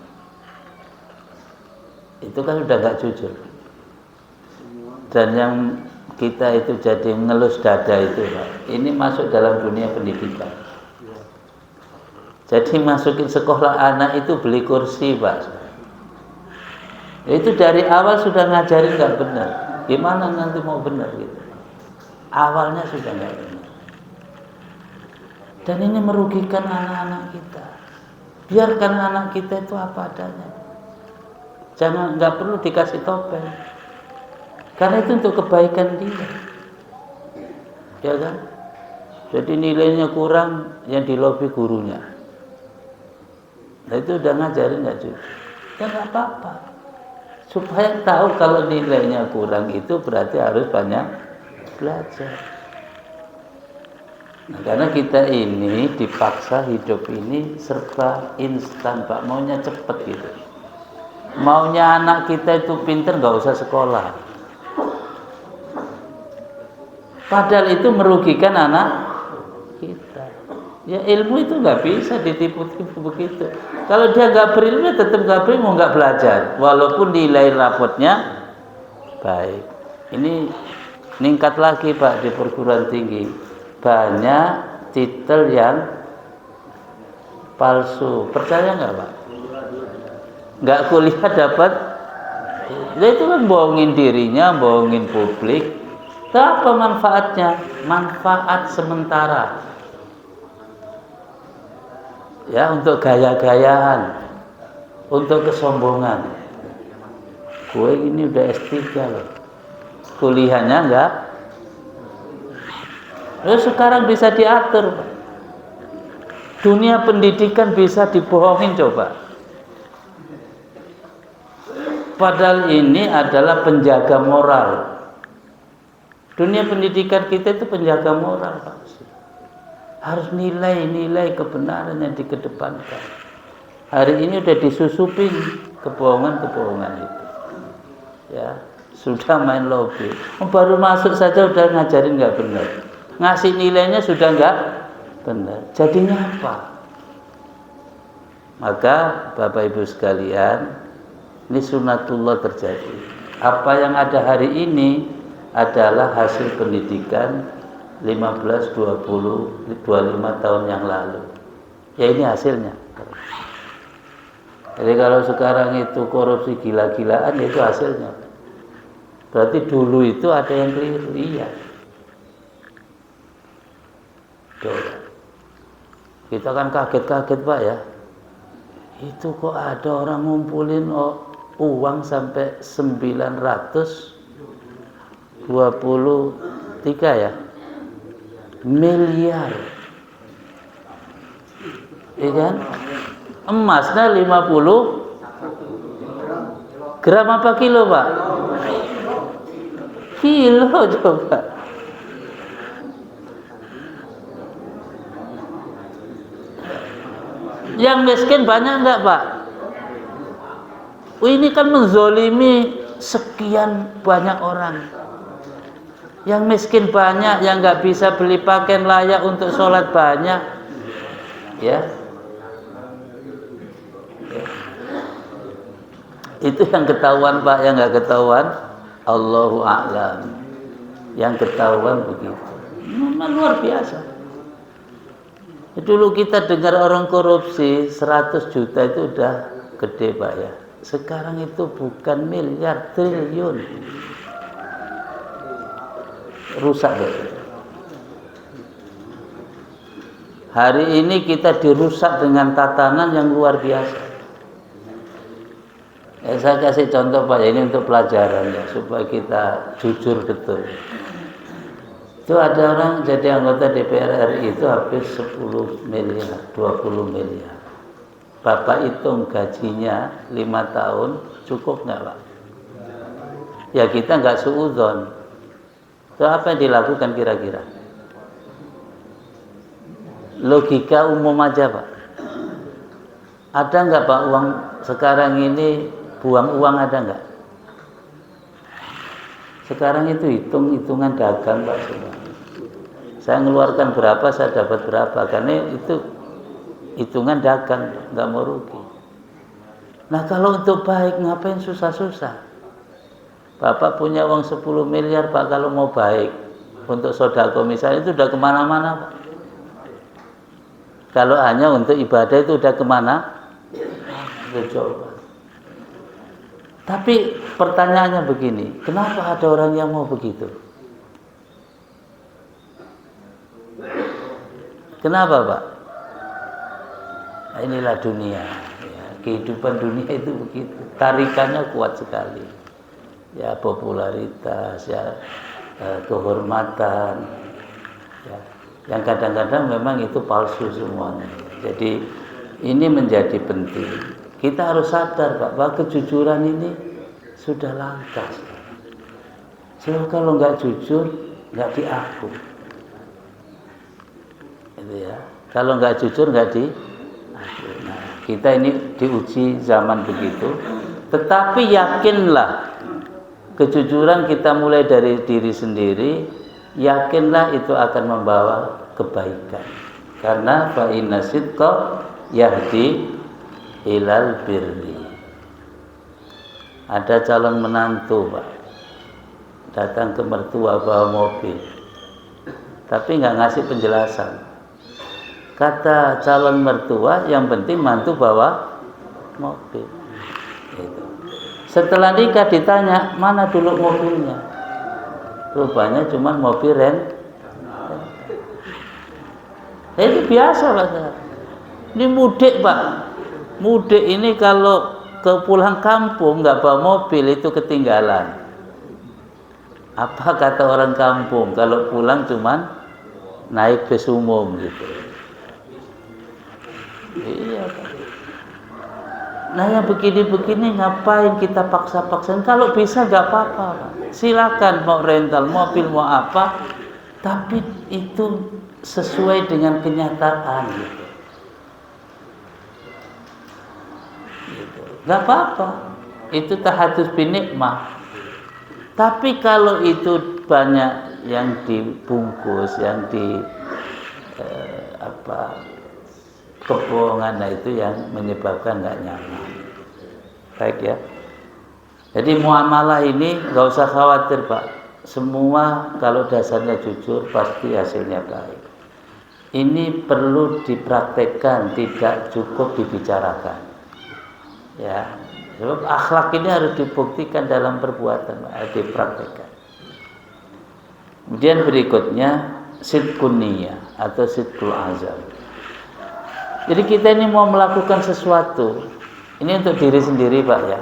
Itu kan udah nggak jujur. Dan yang kita itu jadi ngelus dada itu Pak. Ini masuk dalam dunia pendidikan. Jadi masukin sekolah anak itu beli kursi Pak. Itu dari awal sudah ngajarin nggak benar. Gimana nanti mau benar gitu? Awalnya sudah nggak benar. Dan ini merugikan anak-anak kita. Biarkan anak kita itu apa adanya. Jangan, nggak perlu dikasih topeng. Karena itu untuk kebaikan dia. Ya kan? Jadi nilainya kurang yang dilobi gurunya. Nah itu udah ngajarin nggak cuy? Ya nggak apa-apa. Supaya tahu kalau nilainya kurang itu berarti harus banyak belajar. Nah, karena kita ini dipaksa hidup ini serba instan Pak, maunya cepet gitu. Maunya anak kita itu pinter nggak usah sekolah. Padahal itu merugikan anak kita. Ya ilmu itu nggak bisa ditipu-tipu begitu. Kalau dia nggak berilmu tetap nggak berilmu, nggak belajar. Walaupun nilai rapotnya baik. Ini meningkat lagi Pak di perguruan tinggi. Banyak titel yang palsu. Percaya nggak Pak? Nggak kuliah dapat. Dia itu kan bohongin dirinya, bohongin publik. Apa manfaatnya? Manfaat sementara. Ya, untuk gaya-gayaan, untuk kesombongan. Gue ini udah S3 loh. Kuliahnya enggak. Terus sekarang bisa diatur. Dunia pendidikan bisa dibohongin coba. Padahal ini adalah penjaga moral. Dunia pendidikan kita itu penjaga moral Pak. Harus nilai-nilai kebenaran yang dikedepankan. Hari ini udah disusupin kebohongan-kebohongan itu. Ya, sudah main lobby. Baru masuk saja udah ngajarin nggak benar. Ngasih nilainya sudah nggak benar. Jadinya apa? Maka Bapak Ibu sekalian, ini sunatullah terjadi. Apa yang ada hari ini adalah hasil pendidikan 15, 20, 25 tahun yang lalu. Ya ini hasilnya. Jadi kalau sekarang itu korupsi gila-gilaan, itu hasilnya. Berarti dulu itu ada yang keliru. Iya. Coba. Kita kan kaget-kaget Pak ya. Itu kok ada orang ngumpulin uang sampai 923 ya miliar. Iya kan? Emasnya 50 gram apa kilo Pak? Kilo coba. Yang miskin banyak enggak Pak? Ini kan menzolimi sekian banyak orang. Yang miskin banyak, yang nggak bisa beli pakaian layak untuk sholat banyak, ya. Itu yang ketahuan Pak, yang nggak ketahuan Allahu a'lam. Yang ketahuan begitu. Memang luar biasa. Dulu kita dengar orang korupsi 100 juta itu udah gede Pak ya. Sekarang itu bukan miliar, triliun. Rusak betul. Hari ini kita dirusak dengan tatanan yang luar biasa. Saya kasih contoh Pak, ini untuk pelajaran ya, supaya kita jujur betul. Itu ada orang jadi anggota DPR RI itu habis 10 miliar, 20 miliar. Bapak hitung gajinya 5 tahun, cukup nggak Pak? Ya kita nggak suudzon. Itu apa yang dilakukan kira-kira? Logika umum aja Pak. Ada nggak Pak uang sekarang ini buang uang ada nggak? Sekarang itu hitungan dagang Pak semua. Saya ngeluarkan berapa, saya dapat berapa, karena itu hitungan dagang, nggak mau rugi. Nah kalau untuk baik ngapain susah-susah? Bapak punya uang 10 miliar Pak, kalau mau baik untuk sodako misalnya itu udah kemana-mana Pak. Kalau hanya untuk ibadah itu udah kemana? Coba. Tapi pertanyaannya begini, kenapa ada orang yang mau begitu? Kenapa Pak? Nah, inilah dunia. Ya, kehidupan dunia itu begitu. Tarikannya kuat sekali. Ya popularitas, ya kehormatan. Ya, yang kadang-kadang memang itu palsu semuanya. Jadi ini menjadi penting. Kita harus sadar Pak, bahwa kejujuran ini sudah langka. Sebab kalau nggak jujur, nggak diaku. Itu ya. Kalau nggak jujur nggak diaku. Nah, kita ini diuji zaman begitu. Tetapi yakinlah, kejujuran kita mulai dari diri sendiri. Yakinlah itu akan membawa kebaikan. Karena fa inna sidqa yahdi ilal birri. Ada calon menantu Pak, datang ke mertua bawa mobil, tapi nggak ngasih penjelasan. Kata calon mertua, yang penting mantu bawa mobil. Gitu. Setelah nikah ditanya, mana dulu mobilnya? Rupanya cuma mobil rent. Itu biasa Pak. Ini mudik Pak. Mudik ini kalau ke pulang kampung nggak bawa mobil itu ketinggalan. Apa kata orang kampung? Kalau pulang cuman naik bis umum gitu. Iya Pak. Nah yang begini-begini ngapain kita paksa-paksain? Kalau bisa nggak apa-apa Pak. Silakan mau rental mobil mau apa, tapi itu sesuai dengan kenyataan gitu. Gak apa-apa, itu tahadus binikmah. Tapi kalau itu banyak yang dibungkus, yang kebohongan, nah itu yang menyebabkan nggak nyaman. Baik ya. Jadi muamalah ini nggak usah khawatir Pak. Semua kalau dasarnya jujur pasti hasilnya baik. Ini perlu dipraktekkan, tidak cukup dibicarakan. Ya, sebab akhlak ini harus dibuktikan dalam perbuatan, harus dipraktekkan. Kemudian berikutnya sidqun niyah atau sidqul azam. Jadi kita ini mau melakukan sesuatu, ini untuk diri sendiri Pak ya.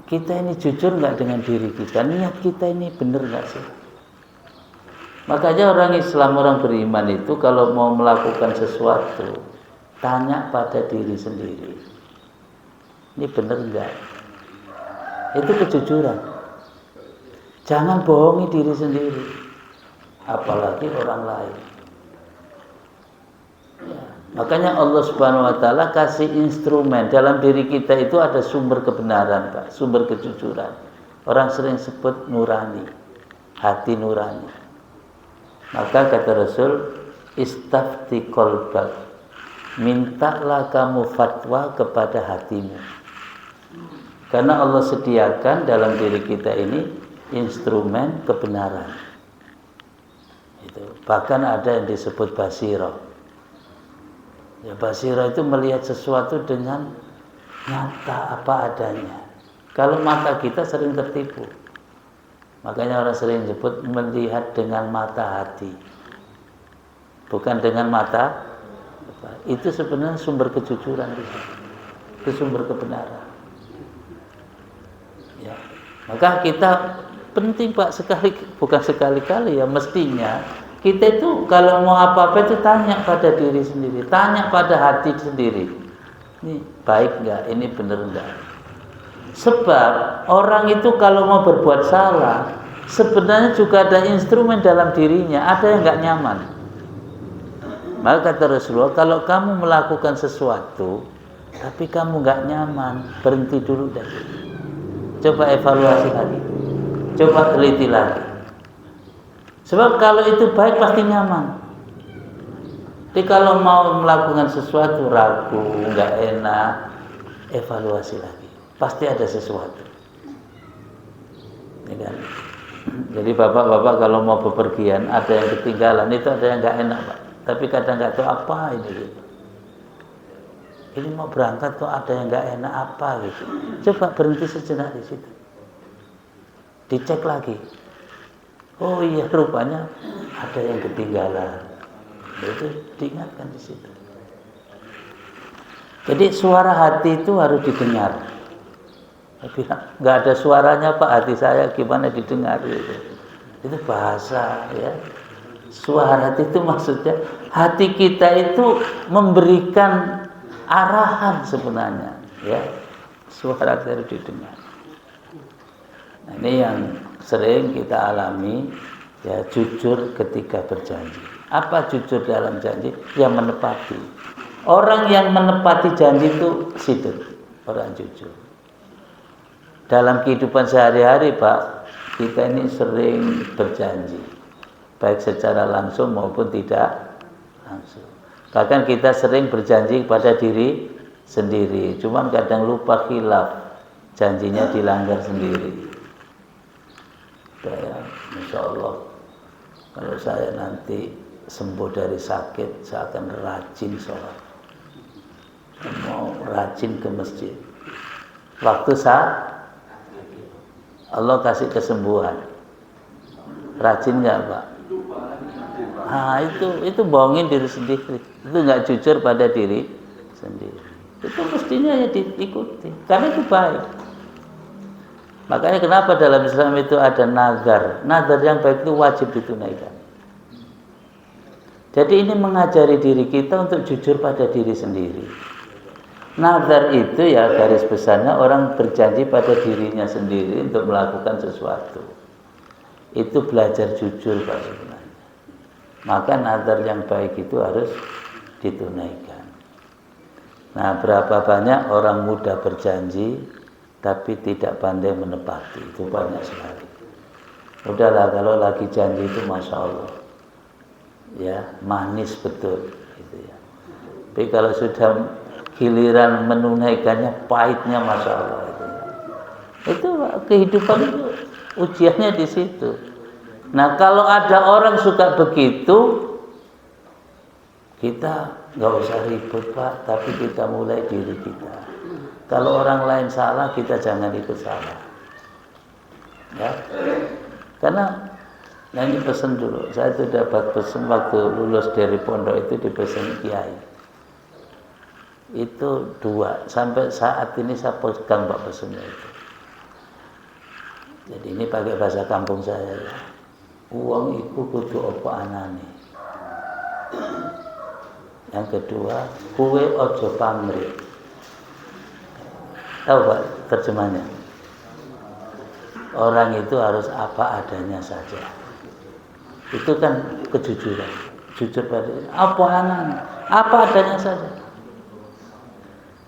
Kita ini jujur nggak dengan diri kita, niat kita ini benar nggak sih? Makanya orang Islam, orang beriman itu kalau mau melakukan sesuatu, tanya pada diri sendiri. Ini benar enggak? Itu kejujuran. Jangan bohongi diri sendiri, apalagi orang lain. Ya. Makanya Allah Subhanahu Wa Taala kasih instrumen dalam diri kita itu ada sumber kebenaran, Pak, sumber kejujuran. Orang sering sebut nurani, hati nurani. Maka kata Rasul, istafti qalbak, mintalah kamu fatwa kepada hatimu. Karena Allah sediakan dalam diri kita ini instrumen kebenaran. Itu. Bahkan ada yang disebut basirah. Ya, basirah itu melihat sesuatu dengan nyata apa adanya. Kalau mata kita sering tertipu. Makanya orang sering sebut melihat dengan mata hati. Bukan dengan mata. Itu sebenarnya sumber kejujuran. Itu sumber kebenaran. Ya. Maka kita penting Pak sekali, bukan sekali-kali ya, mestinya kita itu kalau mau apa-apa itu tanya pada diri sendiri, tanya pada hati sendiri. Ini baik enggak? Ini benar enggak? Sebab orang itu kalau mau berbuat salah, sebenarnya juga ada instrumen dalam dirinya, ada yang enggak nyaman. Maka kata Rasulullah, kalau kamu melakukan sesuatu tapi kamu nggak nyaman, berhenti dulu deh. Coba evaluasi lagi, coba teliti lagi. Sebab kalau itu baik pasti nyaman. Tapi kalau mau melakukan sesuatu ragu, nggak enak, evaluasi lagi. Pasti ada sesuatu. Ya kan? Jadi bapak-bapak kalau mau bepergian ada yang ketinggalan, itu ada yang nggak enak Pak. Tapi kadang nggak tahu apa ini gitu. Ini mau berangkat kok ada yang nggak enak apa gitu. Coba berhenti sejenak di situ. Dicek lagi. Oh iya rupanya ada yang ketinggalan. Itu diingatkan di situ. Jadi suara hati itu harus didengar. Nggak ada suaranya Pak, hati saya gimana didengar gitu. Itu bahasa ya. Suara hati itu maksudnya hati kita itu memberikan arahan sebenarnya ya. Suara hati harus didengar. Nah, ini yang sering kita alami ya, jujur ketika berjanji. Apa jujur dalam janji? Yang menepati. Orang yang menepati janji itu sidq, orang jujur. Dalam kehidupan sehari-hari Pak, kita ini sering berjanji, baik secara langsung maupun tidak langsung. Bahkan kita sering berjanji kepada diri sendiri, cuman kadang lupa khilaf, janjinya dilanggar sendiri. Ya, Insya Allah kalau saya nanti sembuh dari sakit, saya akan rajin sholat, mau rajin ke masjid. Waktu saat Allah kasih kesembuhan, rajin nggak Pak? Nah itu bohongin diri sendiri, itu nggak jujur pada diri sendiri. Itu mestinya ya diikuti, karena itu baik. Makanya kenapa dalam Islam itu ada nazar. Nazar yang baik itu wajib ditunaikan. Jadi ini mengajari diri kita untuk jujur pada diri sendiri. Nazar itu ya garis besarnya orang berjanji pada dirinya sendiri untuk melakukan sesuatu. Itu belajar jujur Pak sebenarnya. Maka nazar yang baik itu harus ditunaikan. Nah, berapa banyak orang muda berjanji tapi tidak pandai menepati, itu banyak sekali. Udahlah kalau lagi janji itu Masya Allah ya manis betul gitu ya. Tapi kalau sudah giliran menunaikannya pahitnya Masya Allah itu kehidupan itu ujiannya di situ. Nah kalau ada orang suka begitu, kita nggak usah ribut Pak, tapi kita mulai diri kita. Kalau orang lain salah, kita jangan ikut salah. Ya. Karena nah ini pesan dulu. Saya itu dapat pesan waktu lulus dari pondok itu dipesan kiai. Itu 2. Sampai saat ini saya pegang Pak pesannya itu. Jadi ini pakai bahasa kampung saya ya. Uang itu kudu apa anane. Yang kedua, kuwe ojo pamrih. Tahu Pak terjemahnya? Orang itu harus apa adanya saja. Itu kan kejujuran. Jujur pada apa anaknya, apa adanya saja.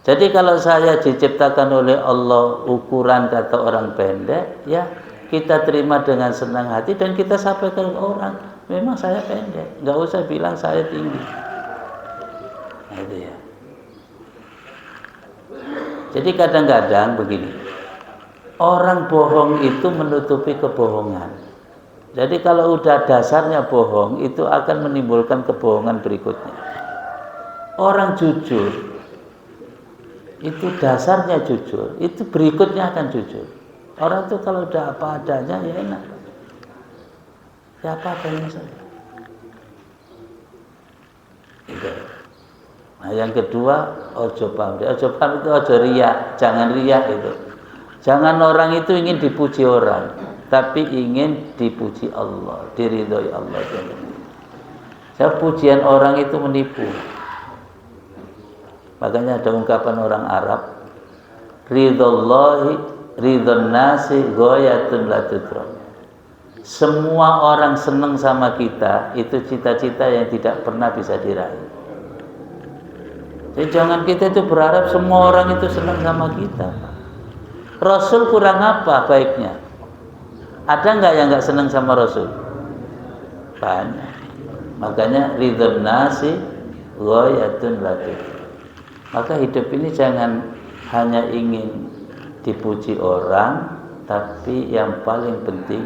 Jadi kalau saya diciptakan oleh Allah ukuran kata orang pendek, ya kita terima dengan senang hati dan kita sampaikan ke orang, memang saya pendek, nggak usah bilang saya tinggi. Nah, itu ya. Jadi kadang-kadang begini, orang bohong itu menutupi kebohongan. Jadi kalau udah dasarnya bohong, itu akan menimbulkan kebohongan berikutnya. Orang jujur, itu dasarnya jujur, itu berikutnya akan jujur. Orang itu kalau udah apa adanya ya enak. Ya apa adanya saja. Itu. Nah yang kedua, ojo pamrih. Ojo pamrih itu ojo riya, jangan riya itu. Jangan orang itu ingin dipuji orang, tapi ingin dipuji Allah, diridhoi Allah. Saya pujian orang itu menipu. Makanya ada ungkapan orang Arab, ridhallahi ridhon nasi ghayatun la tudrak. Semua orang senang sama kita, itu cita-cita yang tidak pernah bisa diraih. Jadi jangan kita itu berharap semua orang itu senang sama kita. Rasul kurang apa baiknya? Ada nggak yang nggak senang sama Rasul? Banyak. Makanya ridhon nasi ghayatun latif. Maka hidup ini jangan hanya ingin dipuji orang, tapi yang paling penting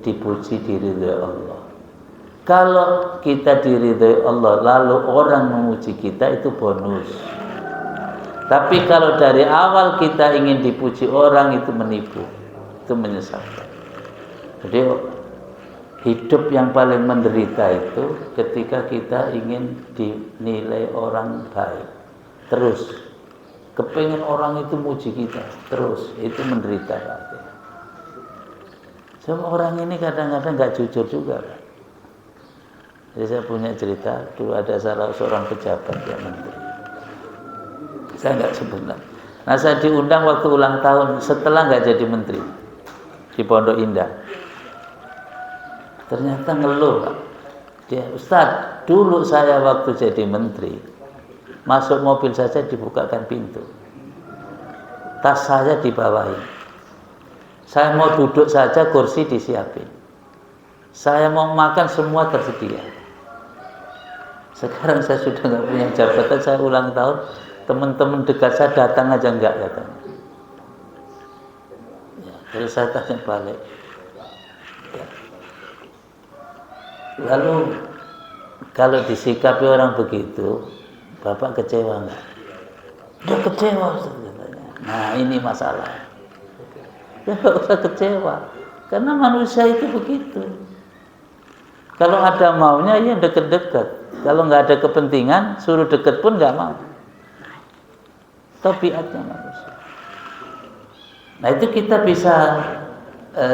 dipuji diridhoi Allah. Kalau kita diridhoi Allah lalu orang memuji kita, itu bonus. Tapi kalau dari awal kita ingin dipuji orang, itu menipu, itu menyesatkan. Jadi hidup yang paling menderita itu ketika kita ingin dinilai orang baik terus, kepingin orang itu muji kita terus, itu menderita berarti. Semua orang ini kadang-kadang nggak jujur juga, Pak. Jadi saya punya cerita, dulu ada salah seorang pejabat yang menteri. Saya nggak sebut. Nah, saya diundang waktu ulang tahun setelah nggak jadi menteri di Pondok Indah. Ternyata ngeluh, Pak. Dia, Ustaz, dulu saya waktu jadi menteri, masuk mobil saja dibukakan pintu, tas saya dibawain, saya mau duduk saja kursi disiapin, saya mau makan semua tersedia. Sekarang saya sudah nggak punya jabatan, saya ulang tahun, teman-teman dekat saya datang aja enggak katanya. Ya, terus saya tanya balik. Ya. Lalu kalau disikapi orang begitu, Bapak kecewa enggak? Dia kecewa, katanya. Nah, ini masalah. Ya enggak usah kecewa, karena manusia itu begitu. Kalau ada maunya ya deket-deket. Kalau nggak ada kepentingan, suruh deket pun nggak mau. Tabiatnya manusia. Nah, itu kita bisa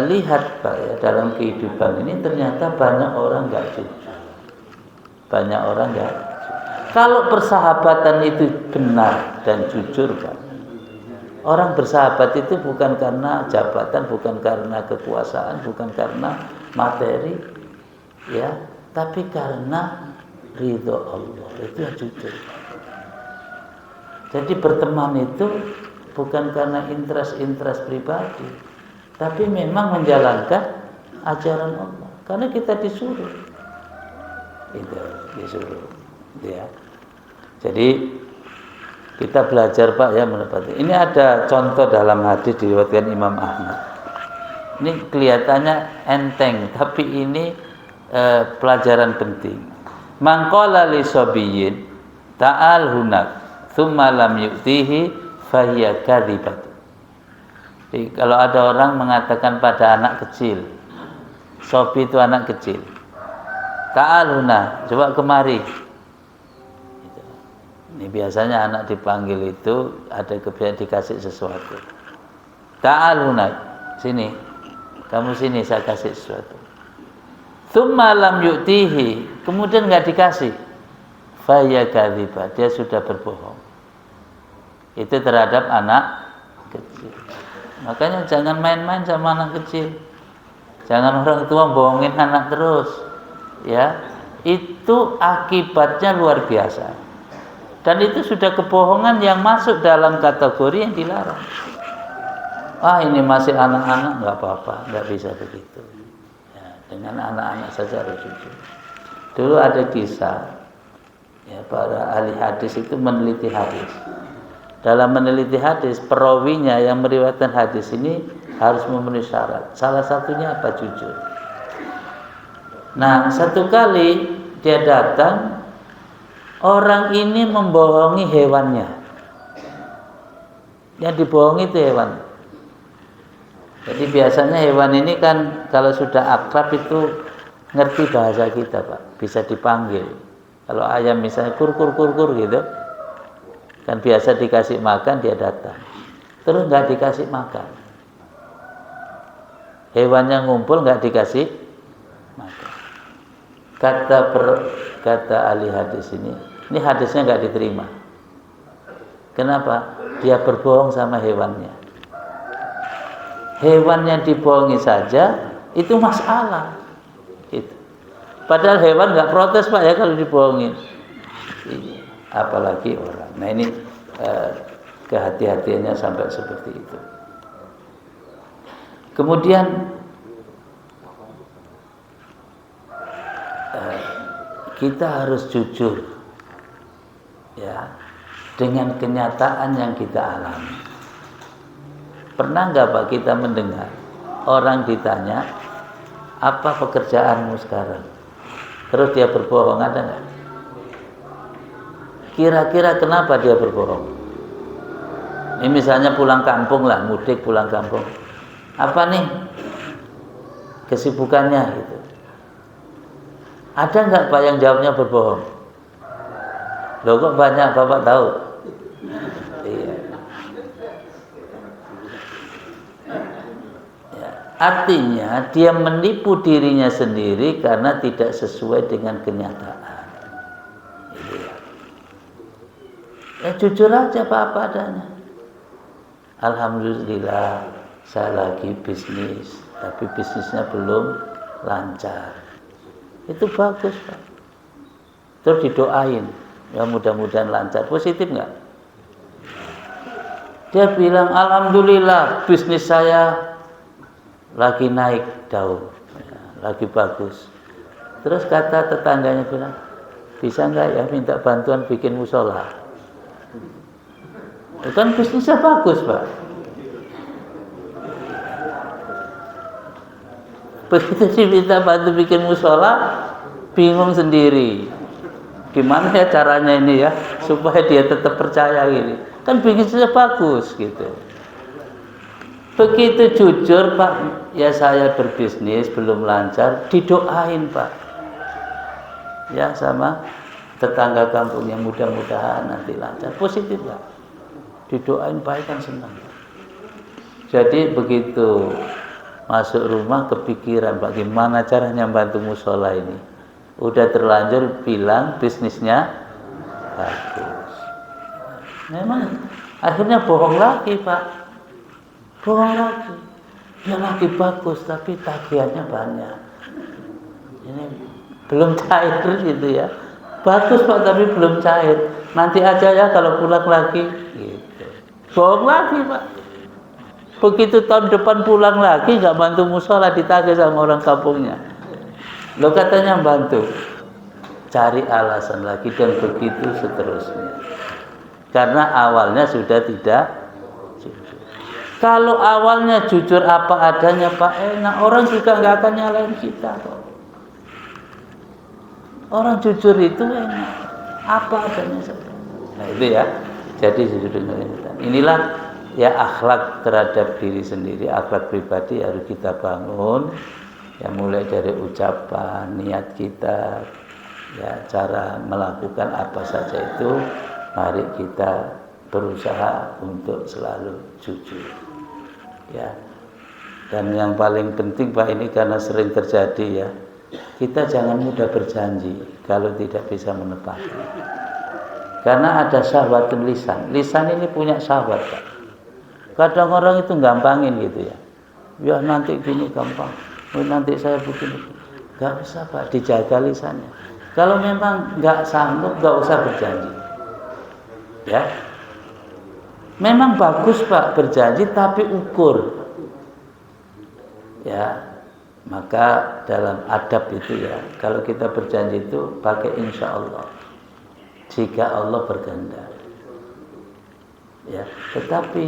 lihat, Pak, ya, dalam kehidupan ini ternyata banyak orang nggak jujur. Banyak orang nggak jujur. Kalau persahabatan itu benar dan jujur, Pak. Orang bersahabat itu bukan karena jabatan, bukan karena kekuasaan, bukan karena materi, ya, tapi karena ridho Allah. Itu yang jujur. Jadi berteman itu bukan karena interest pribadi, tapi memang menjalankan ajaran Allah. Karena kita disuruh, itu disuruh, ya. Jadi kita belajar, Pak, ya, menepati. Ini ada contoh dalam hadis diriwayatkan Imam Ahmad. Ini kelihatannya enteng, tapi ini pelajaran penting. Mangqala li sabiyyin ta'al hunak tsumma lam yu'tihi fahiya kadhibat. Jadi kalau ada orang mengatakan pada anak kecil, sobi itu anak kecil, ta'al huna, coba kemari. Ini biasanya anak dipanggil itu ada kebiasaan dikasih sesuatu. Ta'al huna, sini, kamu sini, saya kasih sesuatu. Tsumma lam yu'tihi, kemudian enggak dikasih, faya kadhiba, dia sudah berbohong. Itu terhadap anak kecil. Makanya jangan main-main sama anak kecil. Jangan orang tua bohongin anak terus, ya. Itu akibatnya luar biasa. Dan itu sudah kebohongan yang masuk dalam kategori yang dilarang. Ah, ini masih anak-anak, enggak apa-apa, enggak bisa begitu. Dengan anak-anak saja harus jujur. Dulu ada kisah, ya, para ahli hadis itu meneliti hadis. Dalam meneliti hadis, perawinya yang meriwayatkan hadis ini harus memenuhi syarat. Salah satunya apa? Jujur. Nah, satu kali dia datang, orang ini membohongi hewannya. Yang dibohongi itu hewan. Jadi biasanya hewan ini kan kalau sudah akrab itu ngerti bahasa kita, Pak, bisa dipanggil. Kalau ayam misalnya kur gitu, kan biasa dikasih makan dia datang. Terus nggak dikasih makan, hewannya ngumpul nggak dikasih makan. Kata ahli hadis ini hadisnya nggak diterima. Kenapa? Dia berbohong sama hewannya. Hewan yang dibohongi saja itu masalah. Gitu. Padahal hewan nggak protes, Pak, ya, kalau dibohongin. apalagi orang. Nah ini kehati-hatiannya sampai seperti itu. Kemudian kita harus jujur ya dengan kenyataan yang kita alami. Pernah nggak Pak kita mendengar orang ditanya, apa pekerjaanmu sekarang? Terus dia berbohong, ada nggak? Kira-kira kenapa dia berbohong? Ini misalnya pulang kampung lah, mudik pulang kampung. Apa nih kesibukannya gitu? Ada nggak Pak yang jawabnya berbohong? Loh kok banyak Bapak tahu? Iya. Ya, artinya dia menipu dirinya sendiri karena tidak sesuai dengan kenyataan. Gitu ya. Ya jujur aja Pak apa adanya. Alhamdulillah saya lagi bisnis, tapi bisnisnya belum lancar. Itu bagus Pak. Terus didoain, ya mudah-mudahan lancar. Positif nggak? Dia bilang alhamdulillah bisnis saya lagi naik daun, ya, lagi bagus. Terus kata tetangganya bilang, bisa nggak ya minta bantuan bikin musola? Itu kan bisnisnya bagus Pak. Begitu diminta bantu bikin musola, bingung sendiri. Gimana ya caranya ini ya, supaya dia tetap percaya gini. Kan bisnisnya bagus gitu. Begitu jujur Pak, ya saya berbisnis belum lancar, didoain Pak. Ya sama tetangga kampungnya mudah-mudahan nanti lancar. Positif Pak. Didoain baik kan senang. Jadi begitu masuk rumah kepikiran bagaimana caranya bantu musola ini. Udah terlanjur bilang bisnisnya bagus. Memang akhirnya bohong lagi Pak. Bohong lagi. Ya lagi bagus tapi tagihannya banyak. Ini belum cair gitu ya. Bagus Pak tapi belum cair. Nanti aja ya kalau pulang lagi gitu. Bohong lagi Pak. Begitu tahun depan pulang lagi nggak bantu musola ditagih sama orang kampungnya. Lo katanya bantu, cari alasan lagi dan begitu seterusnya. Karena awalnya sudah tidak jujur. Kalau awalnya jujur apa adanya Pak enak, orang juga nggak akan nyalain kita kok. Orang jujur itu enak, apa adanya saja. Nah itu ya, jadi jujur dengan kenyataan. Inilah ya akhlak terhadap diri sendiri, akhlak pribadi harus kita bangun. Ya mulai dari ucapan, niat kita, ya cara melakukan apa saja itu, mari kita berusaha untuk selalu jujur. Ya. Dan yang paling penting Pak ini karena sering terjadi ya, kita jangan mudah berjanji kalau tidak bisa menepati. Karena ada syahwatun lisan. Lisan ini punya syahwat Pak. Kadang orang itu gampangin gitu ya. Ya nanti gini gampang. Nanti saya begini. Gak usah Pak, dijaga lisannya. Kalau memang gak sanggup, gak usah berjanji. Ya. Memang bagus Pak berjanji, tapi ukur. Ya. Maka dalam adab itu ya, kalau kita berjanji itu pakai insya Allah. Jika Allah berkehendak. Ya. Tetapi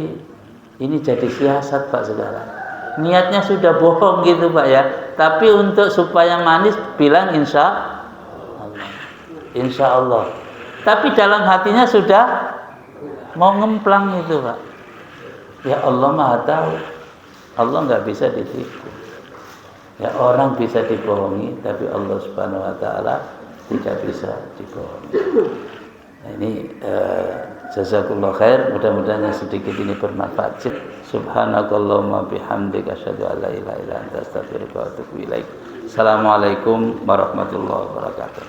ini jadi siasat Pak sekarang. Niatnya sudah bohong gitu Pak ya. Tapi untuk supaya manis bilang insya Allah. Insya Allah. Tapi dalam hatinya sudah mau ngemplang itu Pak. Ya Allah Maha tahu. Allah nggak bisa ditipu. Ya orang bisa dibohongi, tapi Allah Subhanahu Wa Taala tidak bisa dibohongi. Nah, ini jazakumullah khair. Mudah-mudahan yang sedikit ini bermanfaat. Subhanakallahumma bihamdika asyhadu an la ilaha illa anta astaghfiruka wa atubu ilaik. Assalamualaikum warahmatullahi wabarakatuh.